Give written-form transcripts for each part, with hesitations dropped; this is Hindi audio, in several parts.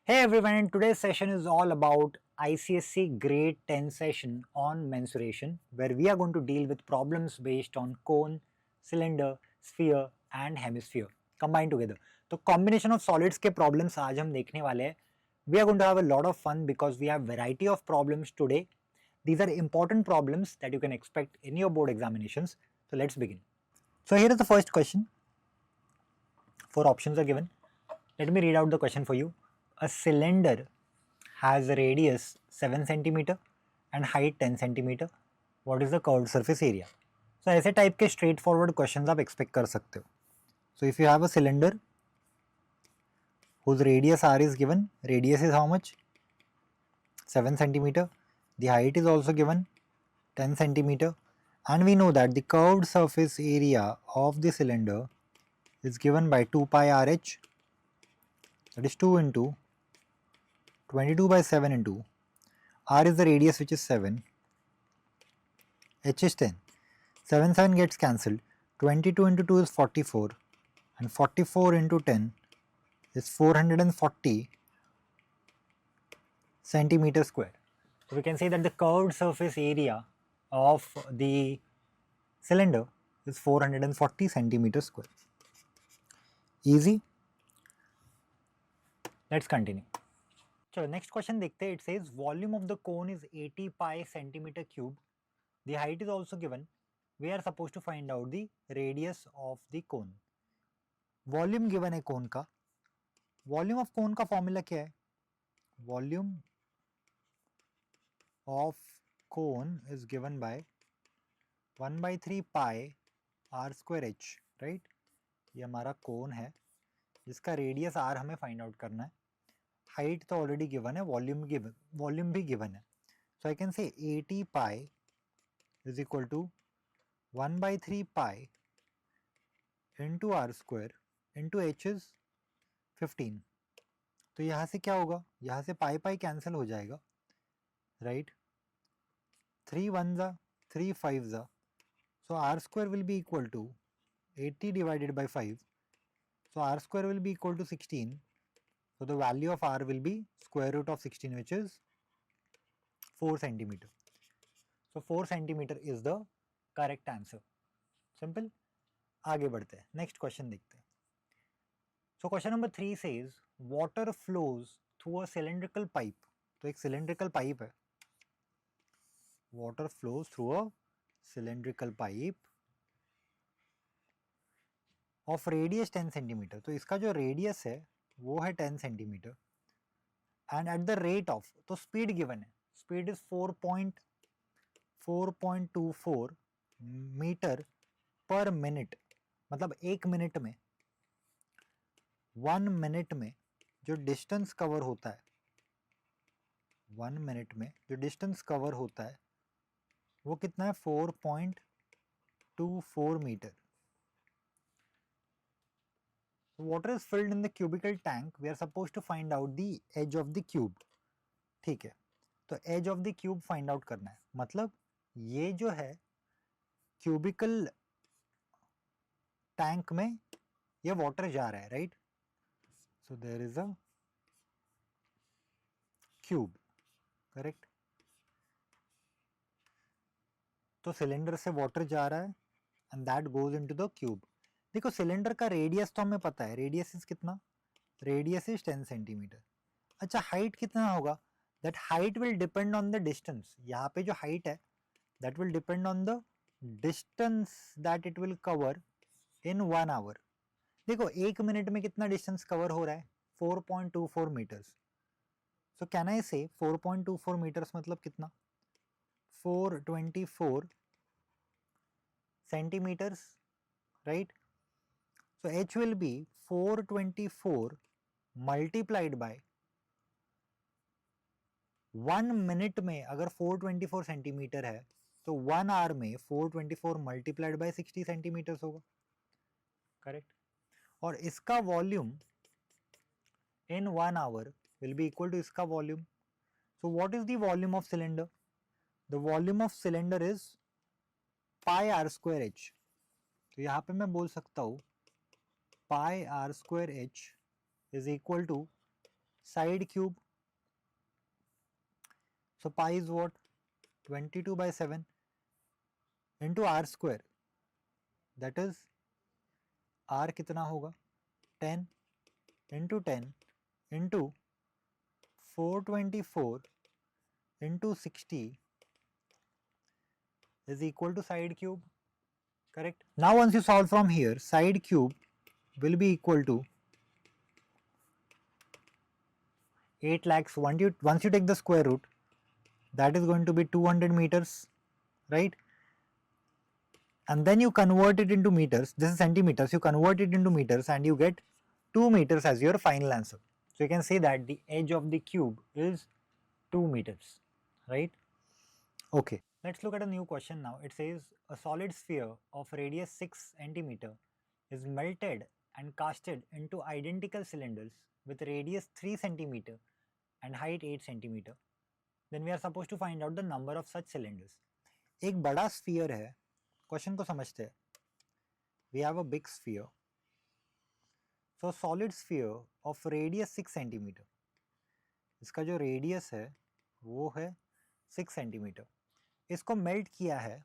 Hey everyone, and today's session is all about ICSC Grade 10 session on mensuration, where we are going to deal with problems based on cone, cylinder, sphere and hemisphere combined together. तो combination of solids के problems आज हम देखने वाले हैं. We are going to have a lot of fun because we have variety of problems today. These are important problems that you can expect in your board examinations. So let's begin. So here is the first question. Four options are given. Let me read out the question for you. A cylinder has a radius 7 centimeter and height 10 centimeter. What is the curved surface area? So ऐसे टाइप के स्ट्रेट फॉरवर्ड क्वेश्चंस आप एक्सपेक्ट कर सकते हो. So if you have a cylinder whose radius r is given, radius is how much? 7 centimeter. The height is also given 10 centimeter, and we know that the curved surface area of the cylinder is given by 2 pi rh, that is 2 into 22 by 7 into r is the radius, which is 7, h is 10. 7 7 gets cancelled. 22 into 2 is 44, and 44 into 10 is 440 centimeter square. So we can say that the curved surface area of the cylinder is 440 centimeter square. Easy. Let's continue. So next question देखते हैं. It says volume of the cone is 80 pi centimeter cube. The height is also given. We are supposed to find out the radius of the cone. Volume given है cone का. Volume of cone का formula क्या है? Volume of cone is given by 1 by 3 pi r square h, right? ये हमारा कोन है जिसका रेडियस r हमें फाइंड आउट करना है. हाइट तो ऑलरेडी गिवन है, वॉल्यूम भी गिवन है. So I can say 80 pi is equal to 1 by 3 pi into are square into h is 15. तो यहाँ से क्या होगा? यहाँ से पाई पाई कैंसिल हो जाएगा, राइट? 3 1 जा 3 5 जा. So r square will be equal to 80 divided by 5. So r square will be equal to 16. So the value of r will be square root of 16, which is 4 centimeter. So 4 centimeter is the correct answer. Simple. आगे बढ़ते हैं, नेक्स्ट क्वेश्चन देखते हैं. So question number 3 says water flows through a cylindrical pipe. तो एक cylindrical pipe है. Water flows through a cylindrical pipe of radius 10 centimeter. तो इसका जो रेडियस है वो है 10 centimetre. And at the rate of, तो स्पीड गिवन है, speed is 4.24 metre per minute. मतलब एक मिनट में, 1 मिनट में जो डिस्टेंस कवर होता है, 1 मिनट में जो डिस्टेंस कवर होता है वो कितना है? 4.24 metre. Water is filled in the cubical tank. We are supposed to find out the edge of the cube. ठीक है, तो edge of the cube find out करना है. मतलब ये जो है क्यूबिकल टैंक में ये वाटर जा रहा है, right? So there is a cube, correct? तो सिलेंडर से वाटर जा रहा है and that goes into the cube. देखो सिलेंडर का रेडियस तो हमें पता है, रेडियस इज कितना? Radius is 10 centimetre. अच्छा, हाइट कितना होगा? That height will depend on the distance. यहाँ पे जो हाइट है that will depend on the distance that it will cover in 1 hour. देखो एक मिनट में कितना डिस्टेंस कवर हो रहा है? 4.24 मीटर्स. सो कैन आई से 4.24 मीटर्स मतलब कितना? 424 centimetres, right? So h will be 424 multiplied by 1 minute में. अगर 424 सेंटीमीटर है तो 1 आवर में 424 मल्टीप्लाइड बाय 60 सेंटीमीटर्स होगा, करेक्ट? और इसका volume in 1 hour will be equal to इसका volume. So what is the volume of cylinder? The volume of cylinder is pi r square h. तो यहाँ पे मैं बोल सकता हूँ pi r square h is equal to side cube. So pi is what? 22 by 7 into r square, that is r कितना होगा? 10 into 10 into 424 into 60 is equal to side cube. Correct? Now once you solve from here, side cube will be equal to 8 lakhs. Once you take the square root, that is going to be 200 meters, right? And then you convert it into meters. This is centimeters. You convert it into meters and you get 2 meters as your final answer. So you can say that the edge of the cube is 2 meters, right? Okay, let's look at a new question now. It says a solid sphere of radius 6 centimeter is melted and casted into identical cylinders with radius 3 centimeter and height 8 centimeter. Then we are supposed to find out the number of such cylinders. एक बड़ा sphere है, क्वेश्चन को समझते हैं. We have a big sphere. So solid sphere of radius 6 centimeter. इसका जो radius है वो है 6 centimeter. इसको मेल्ट किया है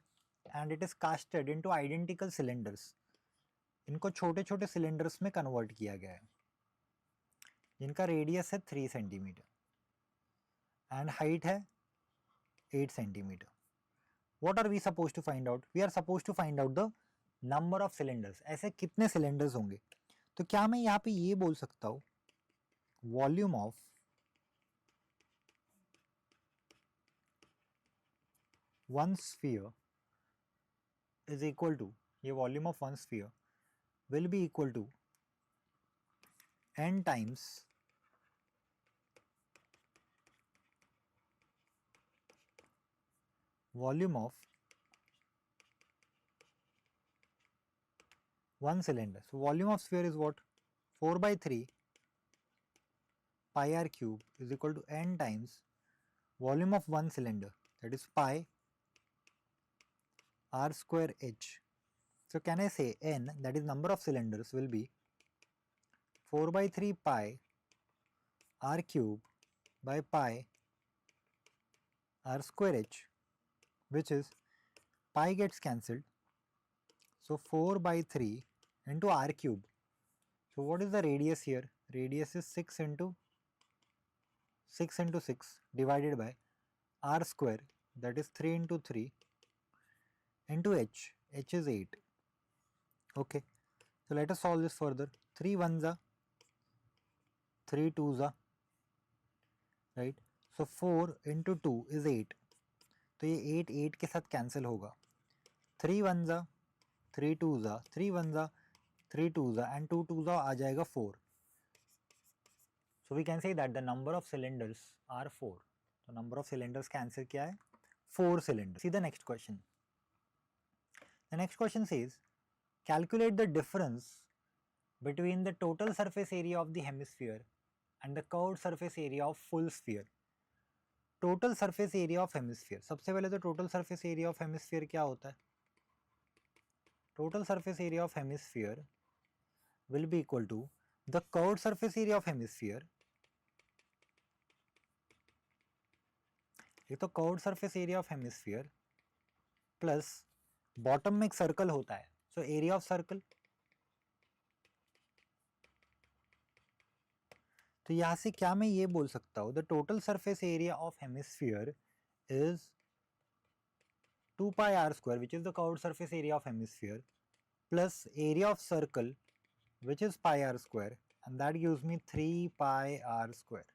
and it is casted into identical cylinders. इनको छोटे छोटे cylinders में convert किया गया है जिनका radius है 3 centimeter and height है 8 centimeter. What are we supposed to find out? We are supposed to find out the number of cylinders. ऐसे कितने cylinders होंगे? तो क्या मैं यहाँ पे ये बोल सकता हूँ volume of one sphere is equal to, ये volume of one sphere will be equal to n times volume of one cylinder. So volume of sphere is what? 4 by 3 pi r cube is equal to n times volume of one cylinder, that is pi r square h. So can I say n, that is number of cylinders, will be 4 by 3 pi r cube by pi r square h, which is pi gets cancelled. So 4 by 3 into r cube. So what is the radius here? Radius is 6 into 6 divided by r square, that is 3 into 3 into h. H is 8. Okay. So let us solve this further. 3 ones are 3 twos are, right? So 4 into 2 is 8. तो ये 8 के साथ कैंसिल होगा. 3 ones are 3 twos are 3 ones are 3 twos are and 2 twos are आ जाएगा 4. So we can say that the number of cylinders are 4. तो number of cylinders का आंसर क्या है? 4 cylinders. See the next question. The next question says, calculate the difference between the total surface area of the hemisphere and the curved surface area of full sphere. Total surface area of hemisphere. सबसे पहले तो total surface area of hemisphere क्या होता है? Total surface area of hemisphere will be equal to the curved surface area of hemisphere. एक तो curved surface area of hemisphere plus bottom में एक सर्कल होता है, सो एरिया ऑफ सर्कल. तो यहां से क्या मैं ये बोल सकता हूं, the total surface area of hemisphere is 2 pi r square, which is the curved surface area of hemisphere, plus area of circle, which is pi r square, and that gives me 3 pi r square.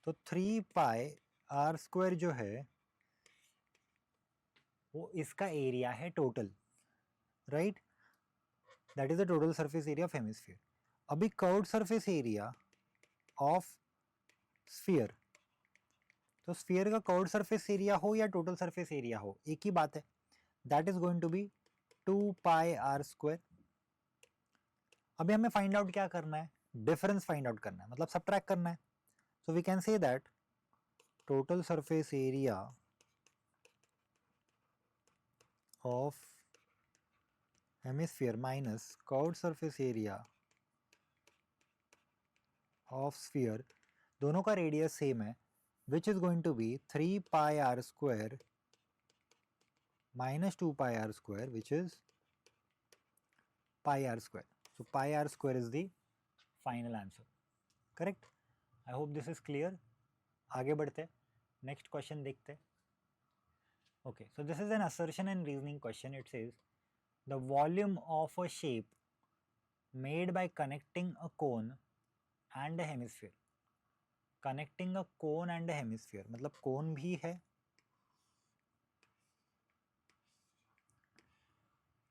तो 3 pi r square जो है वो इसका एरिया है total, right? That is the total surface area of hemisphere. अभी curved surface area of sphere, तो स्फीयर का कर्व्ड सरफेस एरिया हो या टोटल सरफेस एरिया हो एक ही बात है. That is going to be 2 pi r square. अभी हमें फाइंड आउट क्या करना है? डिफरेंस फाइंड आउट करना है, मतलब सबट्रैक्ट करना है. So we can say that total surface area of hemisphere minus curved surface area of sphere, दोनों का रेडियस सेम है, which is going to be 3 pi r square minus 2 pi r square, which is pi r square. So pi r square is the final answer. Correct? I hope this is clear. आगे बढ़ते, next question देखते. Okay, so this is an assertion and reasoning question. It says the volume of a shape made by connecting a cone and a hemisphere. Connecting a cone and a hemisphere मतलब cone भी है,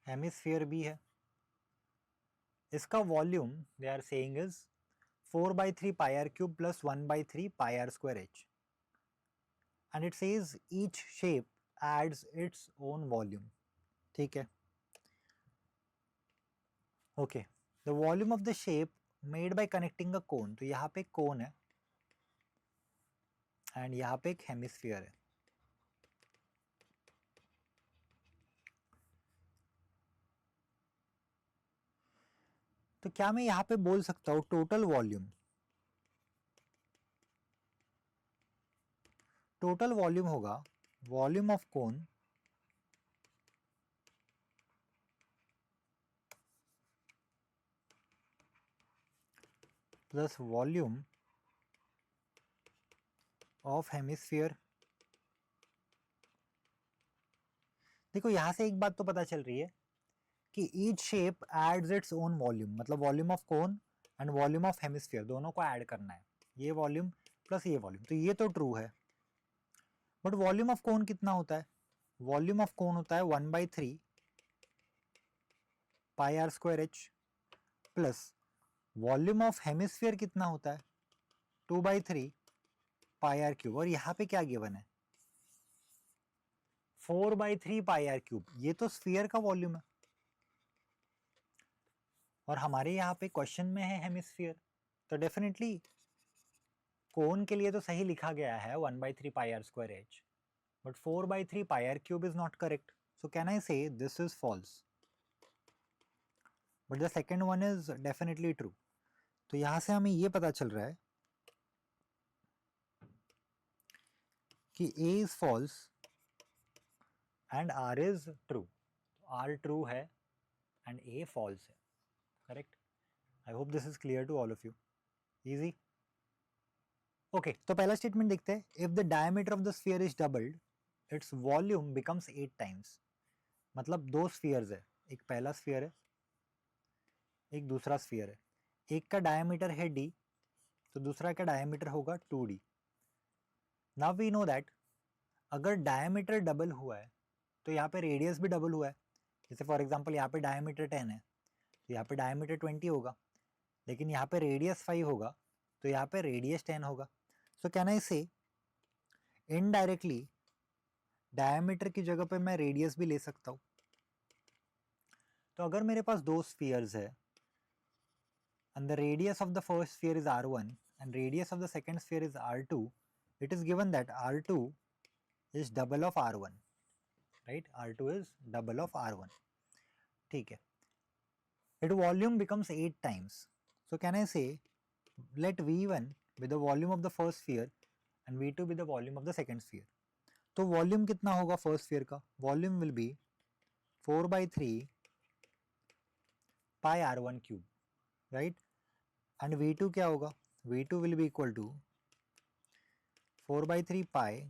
hemisphere भी है. इसका volume they are saying is 4 by 3 pi r cube plus 1 by 3 pi r square h. And it says each shape adds its own volume. ठीक है. Okay. The volume of the shape made by connecting a cone. तो यहाँ पे cone है and यहाँ पे एक hemisphere है. तो क्या मैं यहाँ पे बोल सकता हूँ टोटल वॉल्यूम, टोटल वॉल्यूम होगा volume of cone plus volume of hemisphere. देखो यहाँ से एक बात तो पता चल रही है कि each shape adds its own volume, मतलब volume of cone and volume of hemisphere दोनों को ऐड करना है, ये वॉल्यूम प्लस ये वॉल्यूम, तो ये तो ट्रू है. बट वॉल्यूम ऑफ कोन कितना होता है? वॉल्यूम ऑफ कोन होता है 1/3 pi r square h plus volume of hemisphere कितना होता है 2/3 पाई आर क्यूब. और यहाँ पे क्या गिवन है 4/3 पाई आर क्यूब. ये तो स्फीयर का वॉल्यूम है और हमारे यहाँ पे क्वेश्चन में है हेमिस्फीयर, तो डेफिनेटली कोन के लिए तो सही लिखा गया है 1/3 pi r square h, but 4/3 pi are cube is not correct. So can I say this is false, but the second one is definitely true. तो यहाँ से हमें ये पता चल रहा है कि A is false and R is true. R true है एंड A फॉल्स है. Correct. I hope this is clear to all of you. Easy. Okay, तो पहला स्टेटमेंट देखते हैं. If the diameter of the sphere is doubled its volume becomes 8 times. मतलब दो स्फीयर्स है, एक पहला स्फीयर है एक दूसरा स्फीयर है. एक का डायमीटर है d, तो दूसरा का डायमीटर होगा 2d. Now we know that अगर डायमीटर डबल हुआ है तो यहाँ पे रेडियस भी डबल हुआ है. जैसे फॉर एग्जांपल यहाँ पे डायमीटर 10 है तो यहाँ पे डायमीटर 20 होगा, लेकिन यहाँ पे रेडियस 5 होगा तो यहाँ पे रेडियस 10 होगा. सो कैन आई से इनडायरेक्टली डायमीटर की जगह पे मैं रेडियस भी ले सकता हूँ. तो अगर मेरे पास दो स्फीयर्स है and the radius of the first sphere is r1 and radius of the second sphere is r2, it is given that r2 is double of r1, right? r2 is double of r1. ठीक है. Its volume becomes 8 times. So can I say let v1 be the volume of the first sphere and v2 be the volume of the second sphere. तो वॉल्यूम कितना होगा फर्स्ट स्फीयर का? Volume will be 4/3 pi r1 cube, right. And v2 क्या होगा? v2 will be equal to 4/3 pi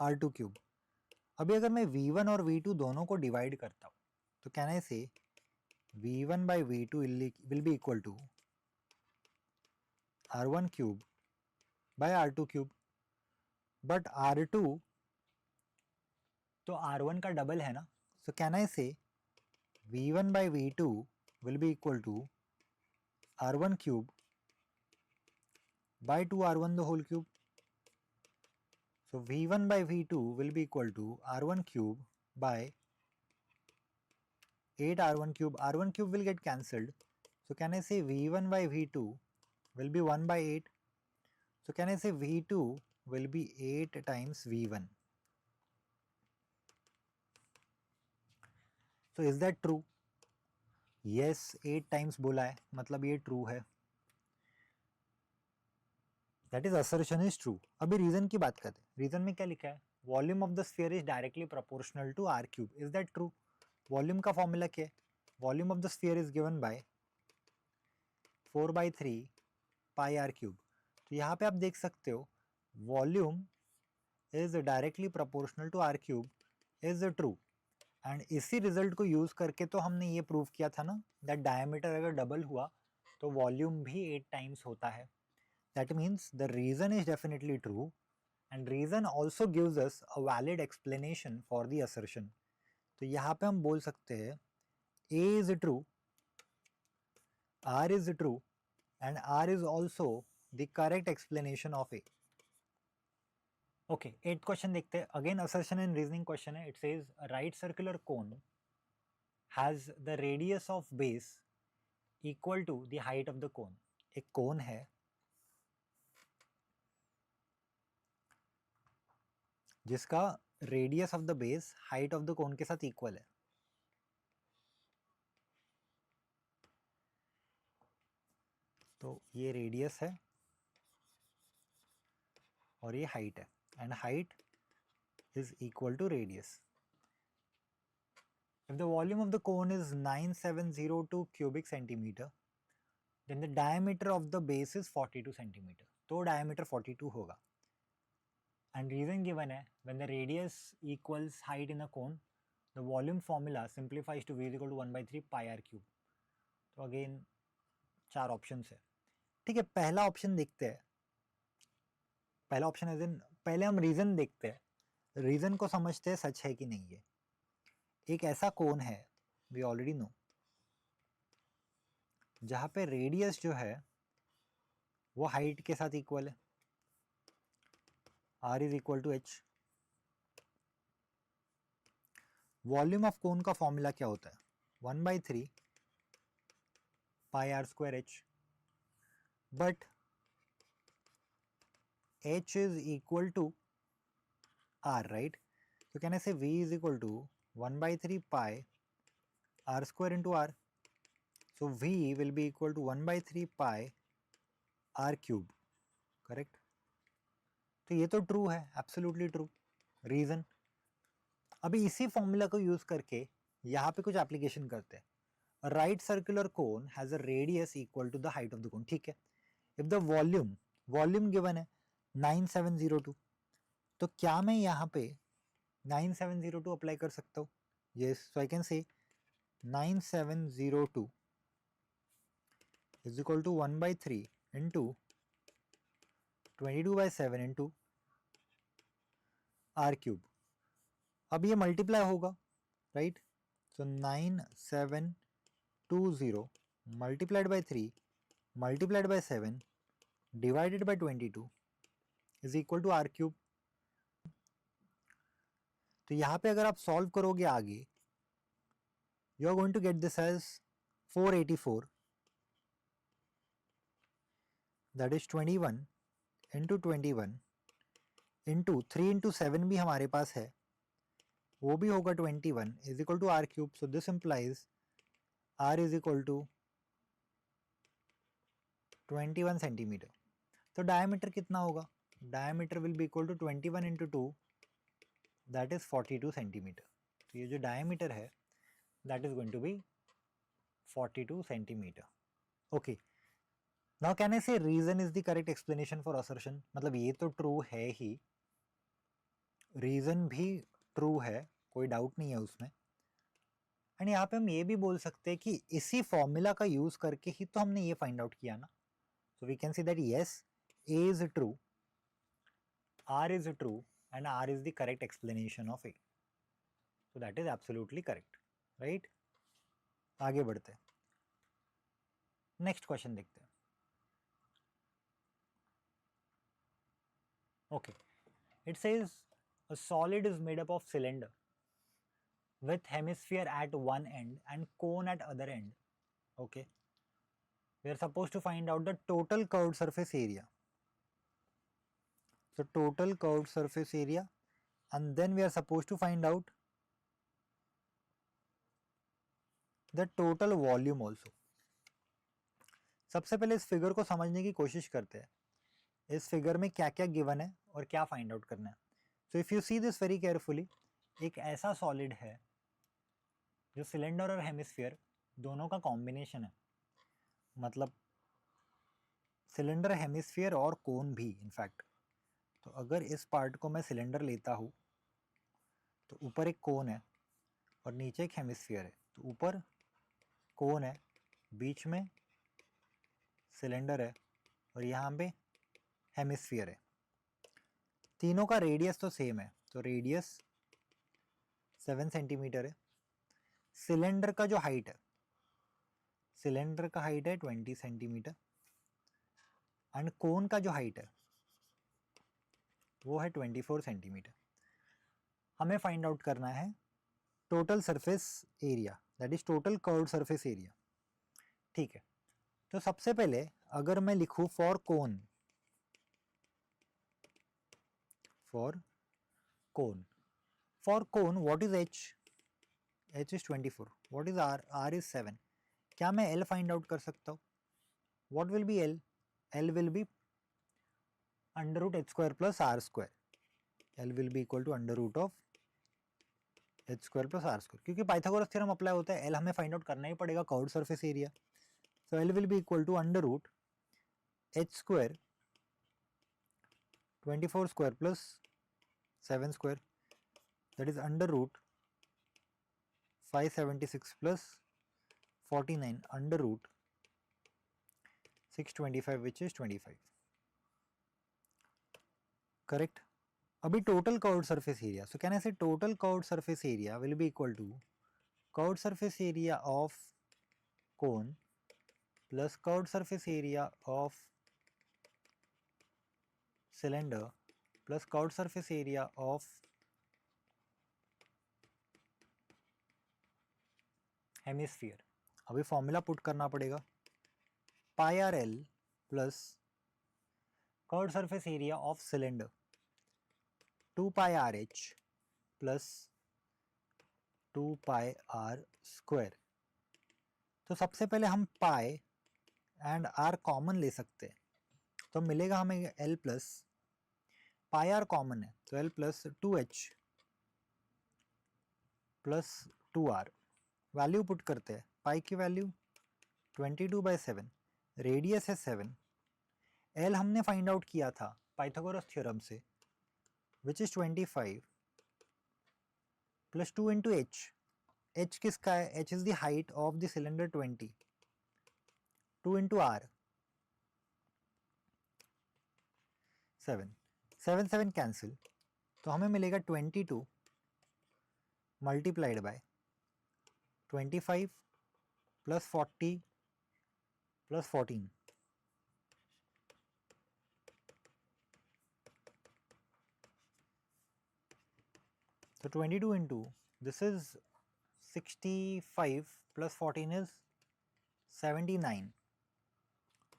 r2 cube. अभी अगर मैं v1 और v2 दोनों को डिवाइड करता हूँ तो कैन आई से v1 by v2 will be equal to r1 cube by r2 cube. But r2 तो r1 का डबल है ना, सो कैन आई से v1 by v2 will be equal to r1 cube by 2r1 the whole cube. So v1 by v2 will be equal to r1 cube by 8r1 cube. r1 cube will get cancelled. So can I say v1 by v2 will be 1 by 8. So can I say v2 will be 8 times v1. So is that true? Yes, 8 times बोला है, मतलब ये true है. That is assertion is true. अभी रीजन की बात करते हैं। रीजन में क्या लिखा है? Volume of the sphere is directly proportional to R cube. Is that true? Volume का फॉर्मूला क्या है? Volume of the sphere is given by 4/3 pi are cube. तो यहाँ पे आप देख सकते हो volume is directly proportional to R cube is true. And इसी रिजल्ट को यूज करके तो हमने ये प्रूव किया था ना दैट डायमीटर अगर डबल हुआ तो वॉल्यूम भी 8 टाइम्स होता है। That means the reason is definitely true and reason also gives us a valid explanation for the assertion. तो यहाँ पे हम बोल सकते हैं A is true, R is true and R is also the correct explanation of A. Okay, 8th question देखते हैं। Again assertion and reasoning question है। It says a right circular cone has the radius of base equal to the height of the cone. एक cone है जिसका radius of the base height of the cone के साथ equal है। तो ये radius है और ये height है and height is equal to radius. If the volume of the cone is 9702 cubic centimeter, then the diameter of the base is 42 centimeter. तो diameter 42 होगा. And reason given है when the radius equals height in a cone, the volume formula simplifies to v is equal to 1/3 pi r cube. तो again 4 options है. ठीक है, पहला ऑप्शन देखते हैं। पहला ऑप्शन एज इन पहले हम रीजन देखते हैं, रीजन को समझते हैं सच है कि नहीं है। एक ऐसा कोन है, वी ऑलरेडी नो, जहां पे रेडियस जो है वो हाइट के साथ इक्वल है, r is equal to h। Volume of cone का फॉर्मूला क्या होता है? 1/3 pi r square h, but h is equal to r, right? So can I say v is equal to 1/3 pi r square into r? So v will be equal to 1/3 pi r cube, correct? तो ये तो ट्रू है, एब्सोल्युटली ट्रू। रीजन, अभी इसी फॉर्मूला को यूज करके यहाँ पे कुछ एप्लीकेशन करते हैं। Right circular cone has a radius equal to the height of the cone, ठीक है। इफ द वॉल्यूम गिवन है 9702, तो क्या मैं यहाँ पे 9702 अप्लाई कर सकता हूँ? यस, सो आई कैन से 9702 is equal to 1/3 into 22/7 into r cube। अब ये मल्टीप्लाई होगा, right? So 9720 multiplied by 3 multiplied by 7 divided by 22 is equal to r cube. तो यहाँ पे अगर आप सॉल्व करोगे आगे, you are going to get this as 484, that is 21 into 21 into 3 into 7 भी हमारे पास है, वो भी होगा 21 is equal to R cube. So this implies r is equal to 21 centimeter. तो डायमीटर कितना होगा? Diameter will be equal to 21 into 2, that is 42 centimetre. तो ये जो डायमीटर है that is going to be 42 centimetre. Okay, now can I say reason is the correct explanation for assertion? मतलब ये तो ट्रू है ही, रीजन भी ट्रू है, कोई डाउट नहीं है उसमें। एंड यहाँ पे हम ये भी बोल सकते हैं कि इसी फॉर्मूला का यूज करके ही तो हमने ये फाइंड आउट किया ना। So we can see that yes, A is true, R is true and R is the correct explanation of A. So that is absolutely correct, right? आगे बढ़ते हैं, नेक्स्ट क्वेश्चन देखते हैं। Okay, it says a solid is made up of cylinder with hemisphere at one end and cone at other end. Okay, we are supposed to find out the total curved surface area. So total curved surface area, and then we are supposed to find out the total volume also. सबसे पहले इस फिगर को समझने की कोशिश करते हैं। इस फिगर में क्या क्या गिवन है और क्या फाइंड आउट करना है. So if you see this very carefully, एक ऐसा सॉलिड है जो सिलेंडर और हेमिस्फीयर दोनों का कॉम्बिनेशन है, मतलब सिलेंडर, हेमिस्फीयर और कोन भी इनफैक्ट. तो अगर इस पार्ट को मैं सिलेंडर लेता हूँ तो ऊपर एक कोन है और नीचे एक हेमिस्फीयर है. तो ऊपर कोन है, बीच में सिलेंडर है और यहाँ पे हेमिस्फीयर है. तीनों का रेडियस तो सेम है, तो रेडियस 7 सेंटीमीटर है. सिलेंडर का जो हाइट है, सिलेंडर का हाइट है 20 सेंटीमीटर एंड कोन का जो हाइट है वो है 24 सेंटीमीटर. हमें फाइंड आउट करना है total surface area, that is total curved surface area. ठीक है, तो सबसे पहले अगर मैं लिखूं for cone, for cone what is h? h is 24. What is r? r is 7. क्या मैं l फाइंड आउट कर सकता हूँ? What will be l? l will be under root h square plus r square. l will be equal to under root of h square plus r square, क्योंकि पाइथागोरस थ्योरम अप्लाई होता है, l हमें फाइंड आउट करना ही पड़ेगा, curved surface area. So l will be equal to under root h square 24 square plus 7 square, that is under root 576 plus 49 under root 625 which is 25. Correct? अभी total curved surface area. So can I say total curved surface area will be equal to curved surface area of cone plus curved surface area of cylinder plus curved surface area of hemisphere. अभी फॉर्मूला पुट करना पड़ेगा, pi r l plus curved surface area of cylinder 2 pi r h plus 2 pi r square. तो सबसे पहले हम पाई एंड आर कॉमन ले सकते हैं, तो मिलेगा हमें L plus pi R common है तो L plus 2h plus 2r. Value put करते हैं, पाई की वैल्यू 22/7, रेडियस है 7, एल हमने फाइंड आउट किया था पाइथागोरस थ्योरम से which is 25 plus 2 into H. H किसका है? H is the height of the cylinder 20, 2 into R 7, 7 7 cancel, तो हमें मिलेगा 22 multiplied by 25 plus 40 plus 14. So 22 into this is 65 plus 14 is 79.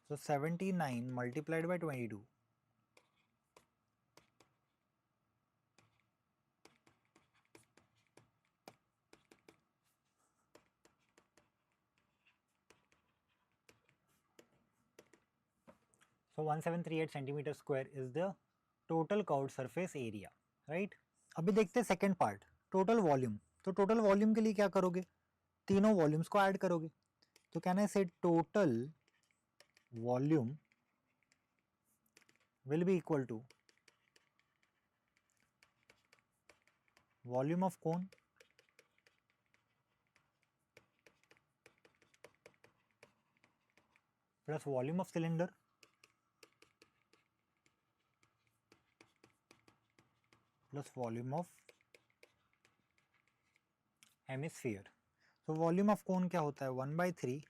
So 79 multiplied by 22. So 1738 centimeter square is the total curved surface area, right? अभी देखते हैं सेकेंड पार्ट, टोटल वॉल्यूम. तो टोटल वॉल्यूम के लिए क्या करोगे? तीनों वॉल्यूम्स को ऐड करोगे. तो can I say total volume will be equal to volume of cone plus volume of cylinder plus volume of hemisphere. तो वॉल्यूम ऑफ कोन क्या होता है? 1/3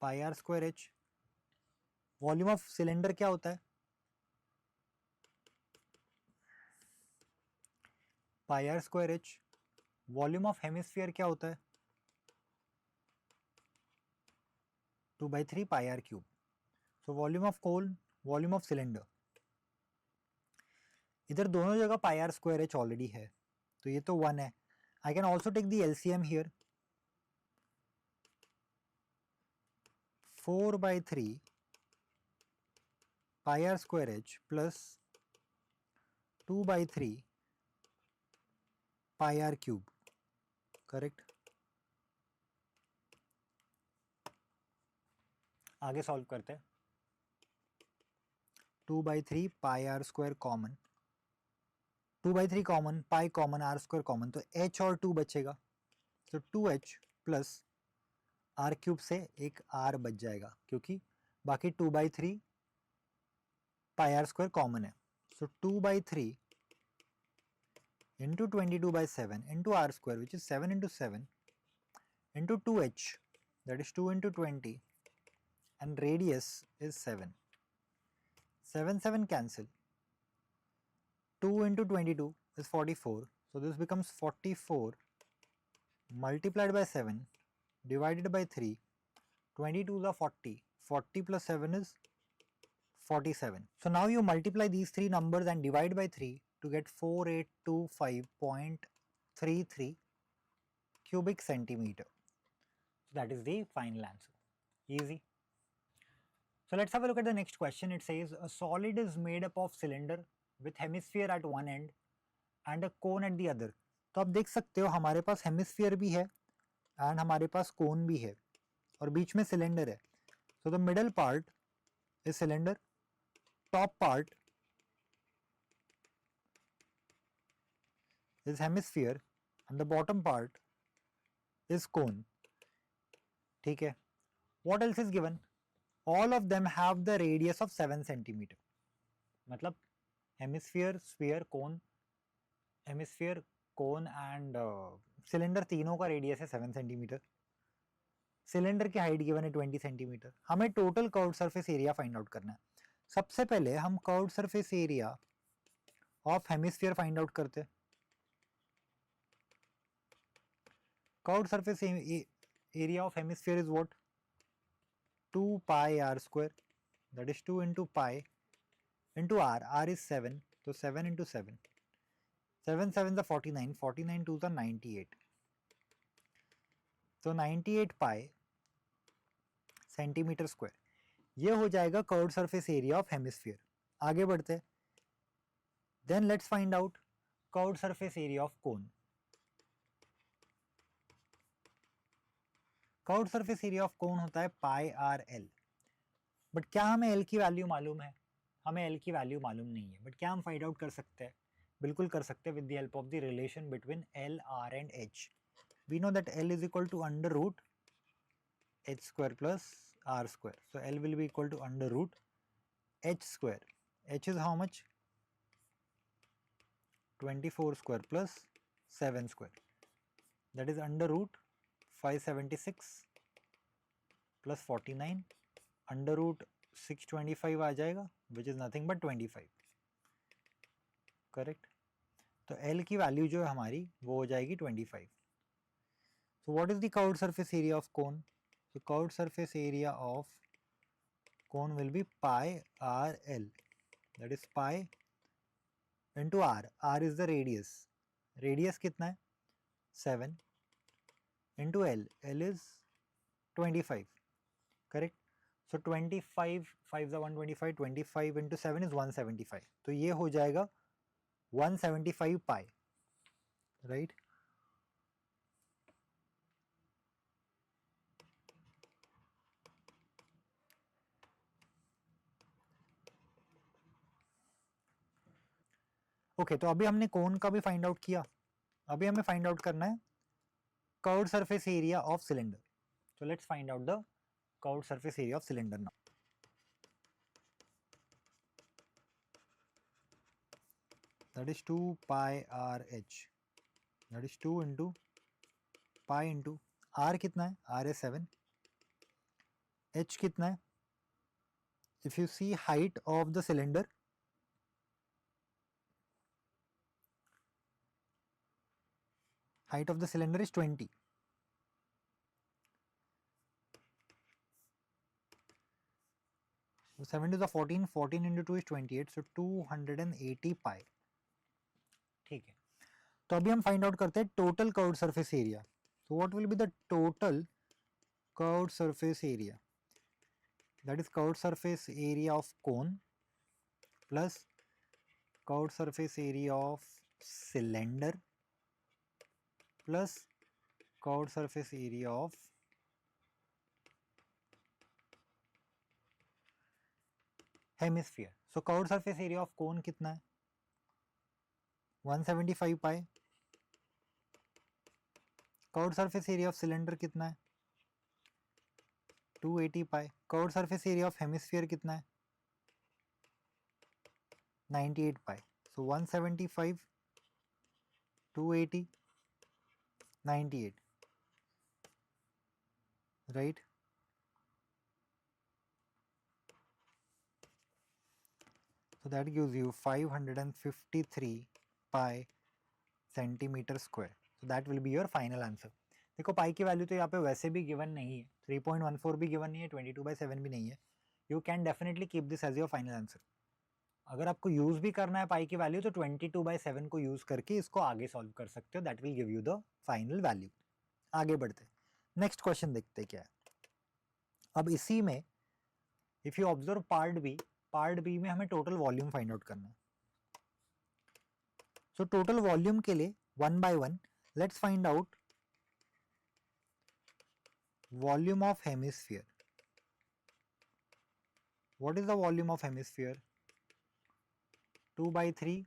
pi r square h. Volume of cylinder क्या होता है? Pi r square h. Volume of hemisphere क्या होता है? 2/3 pi are cube. So volume of cone, volume of cylinder, इधर दोनों जगह pi r square h already है तो ये तो 1 है. I can also take the LCM here. 4/3 pi r square h plus 2 by 3 pi r cube, correct. आगे सॉल्व करते हैं। 2 by 3 pi r square common, 2 by 3 common, pi common, r square common, तो h और 2 बचेगा, तो 2h प्लस r क्यूब से एक r बच जाएगा क्योंकि बाकी 2 by 3 pi r square common है। सो 2 by 3 into 22 by 7 into r square, which is 7 into 7 into 2h, that is 2 into 20, and radius is 7. 7 7 cancel. 2 into 22 is 44, so this becomes 44 multiplied by 7 divided by 3. 22 is 40, 40 plus 7 is 47. So now you multiply these three numbers and divide by 3 to get 4825.33 cubic centimeter. So that is the final answer. Easy. So let's have a look at the next question. It says a solid is made up of cylinder with hemisphere at one end and a cone at the other. तो आप देख सकते हो हमारे पास हेमिस्फीयर भी है एंड हमारे पास कोन भी है और बीच में सिलेंडर है. So the middle part is cylinder, top part is hemisphere and the bottom part is cone. ठीक है. What else is given? All of them have the radius of 7 centimeter. मतलब hemisphere, sphere, cone, hemisphere, cone and cylinder तीनों का radius है 7 centimeter. सिलेंडर की हाइट गिवन है 20 सेंटीमीटर. हमें total curved surface area find out करना है. सबसे पहले हम curved surface area of hemisphere find out करते हैं. Curved surface area of hemisphere is what? 2 pi r square, that is 2 into pi into r. R is 7, so 7 into 7. 7 7 is 49, 49 2 is 98. So 98 pi centimeter square. ये हो जाएगा curved surface area of hemisphere. आगे बढ़ते हैं. Then let's find out curved surface area of cone. Curved surface area of cone होता है पाई आर एल. बट क्या हमें एल की वैल्यू मालूम है? हमें एल की वैल्यू मालूम नहीं है. बट क्या हम फाइंड आउट कर सकते हैं? बिल्कुल कर सकते हैं with the help of the relation between L, R and H. We know that L is equal to under root H square plus r square. So L will be equal to under root h square. H is how much? 24 square plus 7 square. That is under root 576 plus 49. Under root 625 आ जाएगा, which is nothing but 25. Correct? तो L की वैल्यू जो है हमारी वो हो जाएगी 25. So what is the curved surface area of cone? So curved surface area of cone will be pi r l, that is pi into r. R is the radius. Radius कितना है? 7 into l. L is 25. Correct? So 25, 5 is 125, 25 into 7 is 175. तो ये हो जाएगा 175 pi. Right? ओके तो अभी हमने कोन का भी फाइंड आउट किया. अभी हमें फाइंड आउट करना है curved surface area of cylinder. So let's find out the curved surface area of cylinder now. That is 2 pi r h. That is 2 into pi into r कितना है? R is 7. H कितना है? If you see height of the cylinder, height of the cylinder is 20. So 7 to the 14, 14 into 2 is 28, so 280 pi. ठीक है. तो अभी हम फाइंड आउट करते हैं total curved surface area. So what will be the total curved surface area? That is curved surface area of cone plus curved surface area of cylinder plus curved surface area of hemisphere. So curved surface area of cone कितना है? 175 pi. Curved surface area of cylinder कितना है? 280 pi. Curved surface area of hemisphere कितना है? 98 पाई. सो 175, 280, 98, right? So that gives you 553 pi centimeter square. So that will be your final answer. देखो पाई की वैल्यू तो यहाँ पे वैसे भी गिवन नहीं है, 3.14 भी गिवन नहीं है, 22/7 भी नहीं है. You can definitely keep this as your final answer. अगर आपको यूज भी करना है पाई की वैल्यू तो 22/7 को यूज करके इसको आगे सॉल्व कर सकते हो. That will give you the final value. आगे बढ़ते हैं, नेक्स्ट क्वेश्चन देखते हैं क्या है. अब इसी में if you observe part B में हमें टोटल वॉल्यूम फाइंड आउट करना है. सो टोटल वॉल्यूम के लिए one by one let's find out volume of hemisphere. What is the volume of hemisphere? 2/3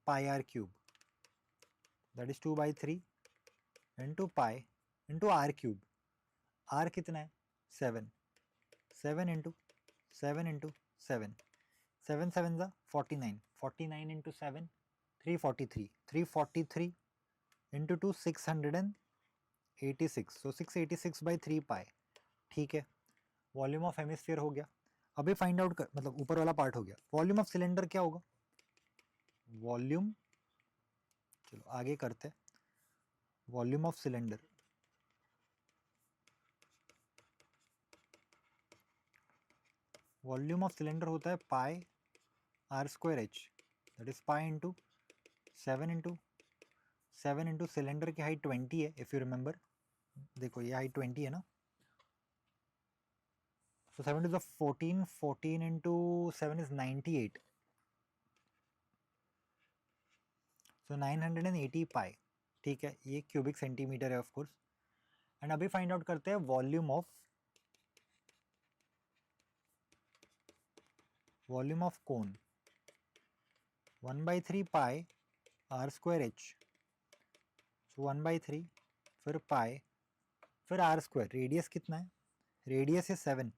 pi r cube. That is 2/3 into pi into r cube. r कितना है? 7. 7 into 7 into 7. 7 7 जा 49. 49 into 7 343. 343 into 2 686. So 686/3 pi. ठीक है, वॉल्यूम ऑफ हेमिस्फीयर हो गया. अभी फाइंड आउट कर, मतलब ऊपर वाला पार्ट हो गया. वॉल्यूम ऑफ सिलेंडर क्या होगा? वॉल्यूम, चलो आगे करते हैं. Volume of cylinder, volume of cylinder होता है pi r square h. That is pi into 7 into cylinder की हाइट 20 है. इफ यू रिमेंबर, देखो ये हाइट 20 है ना. So 7 is 14. 14 into 7 is 98. So 980 pi. ठीक है, ये क्यूबिक सेंटीमीटर है ऑफ कोर्स. एंड अभी फाइंड आउट करते हैं volume of cone. 1/3 pi r square h. So 1/3 फिर पाई फिर आर स्क्वायर. रेडियस कितना है? रेडियस है 7.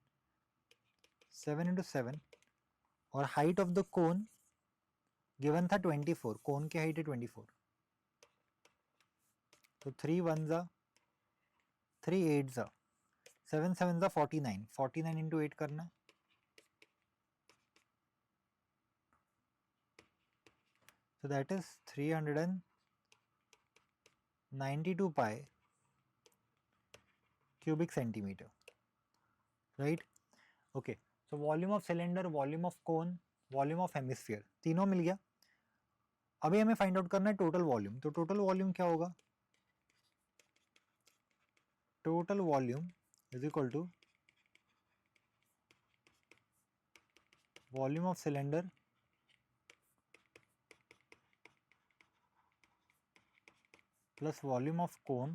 7 इंटू 7 और height of the cone given था 24. कोन की हाइट है 24. तो 3 1 जा 3 8 जा 7 7 जा 49. 49 इंटू 8 करना है. So that is 392 pi cubic centimeter, right? Okay, so volume of cylinder, volume of cone, volume of hemisphere, तीनों मिल गया. अभी हमें फाइंड आउट करना है टोटल वॉल्यूम. तो टोटल वॉल्यूम क्या होगा? Total volume is equal to volume of cylinder plus volume of cone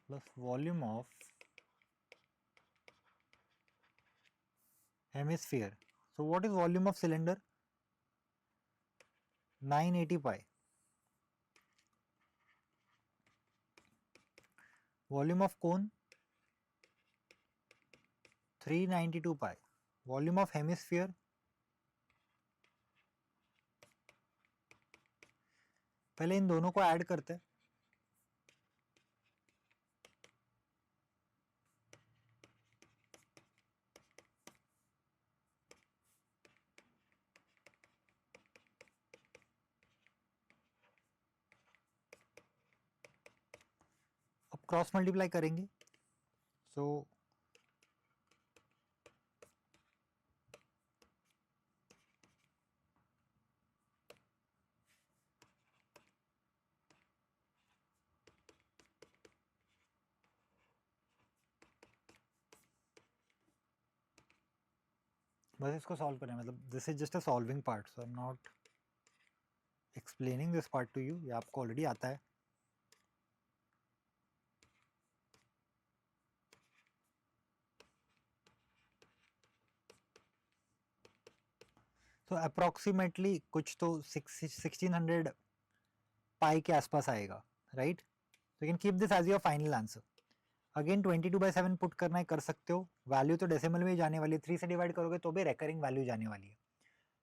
plus volume of hemisphere. So what is volume of cylinder? 980 pi. Volume of cone 392 pi. Volume of hemisphere पहले इन दोनों को ऐड करते हैं. अब क्रॉस मल्टीप्लाई करेंगे. सो बस इसको सॉल्व करें, मतलब this is just a solving part, so I am not explaining this part two you, ये आपको ऑलरेडी आता है. तो अप्रोक्सीमेटली कुछ तो 1600 पाई के आसपास आएगा, right. So you can keep this as your final answer. Again 22/7 put करना है, कर सकते हो. वैल्यू तो डेसिमल में ही जाने वाली है, 3 से डिवाइड करोगे तो भी रिकरिंग वैल्यू जाने वाली है.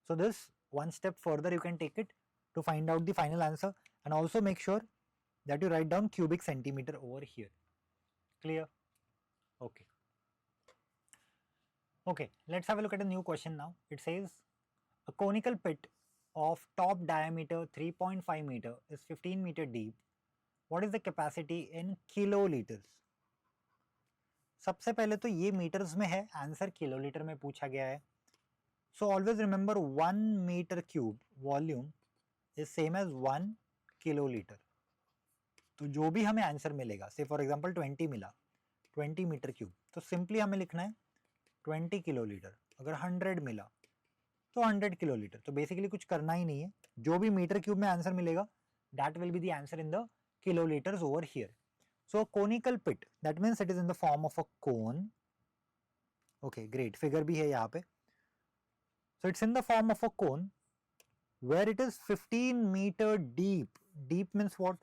So this one step further you can take it to find out the final answer, and also make sure that you write down cubic centimeter over here. Clear? Okay. Okay, let's have a look at a new question now. It says a conical pit of top diameter 3.5 meter is 15 meter deep. What is the capacity in kiloliters? सबसे पहले तो ये मीटर्स में है, आंसर किलोलीटर में पूछा गया है. So always remember 1 meter cube volume is same as 1 kilolitre. तो जो भी हमें आंसर मिलेगा, से फॉर एग्जांपल 20 मिला, 20 मीटर क्यूब, तो सिंपली हमें लिखना है 20 किलोलीटर. अगर 100 मिला तो 100 किलोलीटर. तो बेसिकली कुछ करना ही नहीं है, जो भी मीटर क्यूब में आंसर मिलेगा that will be the answer in the kilolitres over here. So conical pit, that means it is in the form of a cone. Okay great, figure भी है यहाँ पे. So it's in the form of a cone where it is 15 meter deep. Deep means what?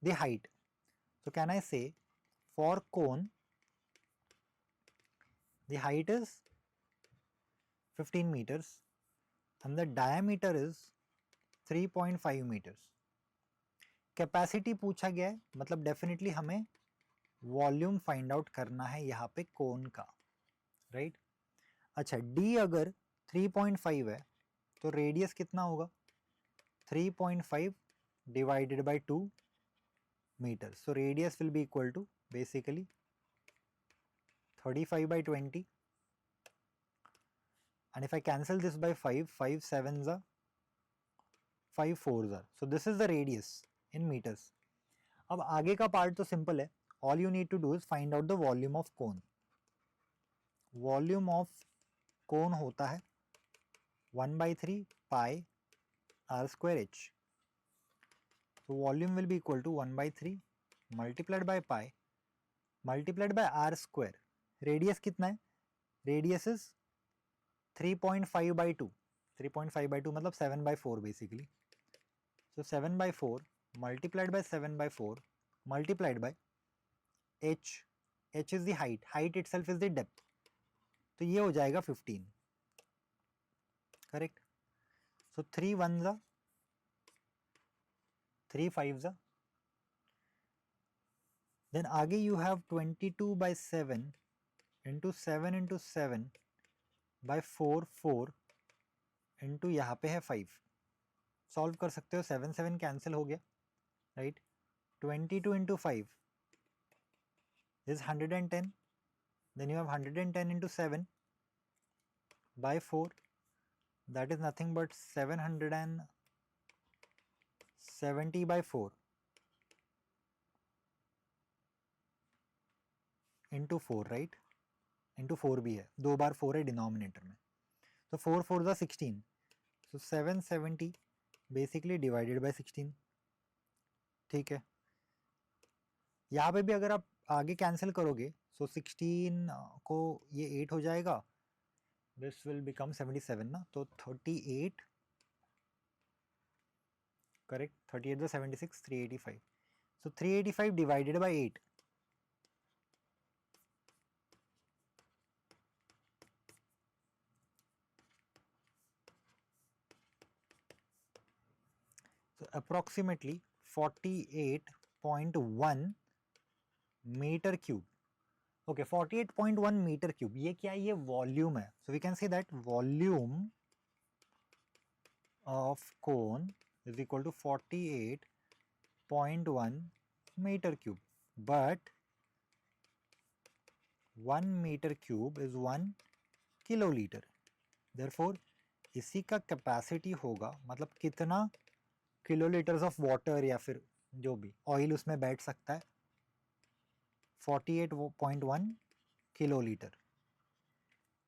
The height. So can I say for cone the height is 15 meters and the diameter is 3.5 meters. Capacity पूछा गया है, मतलब डेफिनेटली हमें वॉल्यूम फाइंड आउट करना है यहाँ पे कोन का, राइट. अच्छा, डी अगर 3.5 है तो रेडियस कितना होगा? 3.5 divided by 2 meters. So radius will be equal to basically 35/20. And if I cancel this by 5, 5 7s are 5 4s are. So this is the radius in meters. अब आगे का पार्ट तो सिंपल है. All you need to do is find out the volume of cone. Volume of cone होता है 1/3 pi r square h. So volume will be equal to 1/3 multiplied by pi multiplied by r square. Radius कितना है? Radius is 3.5/2. 3.5/2 मतलब 7/4 basically. So 7/4 multiplied by 7/4 multiplied by h. h is the height. Height itself is the depth. तो ये हो जाएगा 15. Correct. So 3 1s are 3 5s are. Then आगे you have 22/7 into 7 into 7 by 4 4 into यहाँ पे है 5. सॉल्व कर सकते हो, 7 7 कैंसिल हो गया, right. 22 into 5 is 110. Then you have 110 into 7 by 4, that is nothing but 770/4 into 4, right. into 4 भी है, 2 बार 4 है डिनोमिनेटर में, तो 4 4 is 16. so 770 basically divided by 16. ठीक है, यहाँ पे भी अगर आप आगे कैंसिल करोगे सो 16 को ये 8 हो जाएगा, दिस विल बिकम 77 ना, तो 38, correct. 38 the 76, 385. so 385 divided by 8. so approximately 48.1 meter cube. okay, 48.1 meter cube, ये क्या है? ये वॉल्यूम है. so we can say that volume of cone is equal to 48.1 meter cube, but 1 meter cube is 1 kiloliter. therefore इसी का कैपेसिटी होगा, मतलब कितना किलोलीटर्स ऑफ वाटर या फिर जो भी ऑयल उसमें बैठ सकता है, 48.1 kilolitre.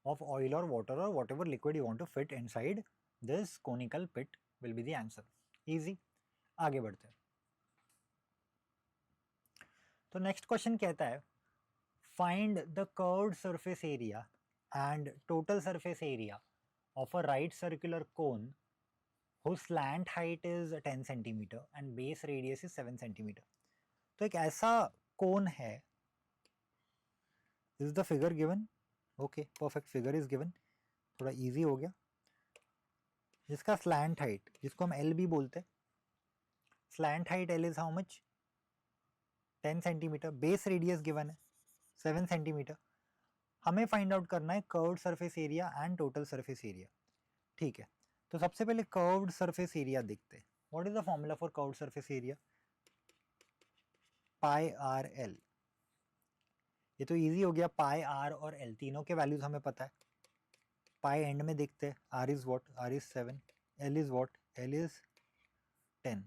of oil or water or whatever liquid you want to fit inside this conical pit will be the answer. Easy. आगे बढ़ते हैं. तो नेक्स्ट क्वेश्चन कहता है find the curved surface area and total surface area of a right circular cone whose slant height is 10 centimeter and base radius is 7 centimeter. तो एक ऐसा कोन है, is the figure given? Okay, perfect, figure is given. थोड़ा easy हो गया. जिसका slant height, जिसको हम L भी बोलते हैं, slant height L is how much? 10 centimeter. Base radius given है 7 centimeter. हमें फाइंड आउट करना है curved surface area and total surface area. ठीक है, तो सबसे पहले कर्व्ड सरफेस एरिया देखते हैं. What is the formula for curved surface area? Pi r L. ये तो इजी हो गया. पाई आर और एल तीनों के वैल्यूज हमें पता है. पाई एंड में देखते हैं. R is what? R is 7. L is what? L is 10.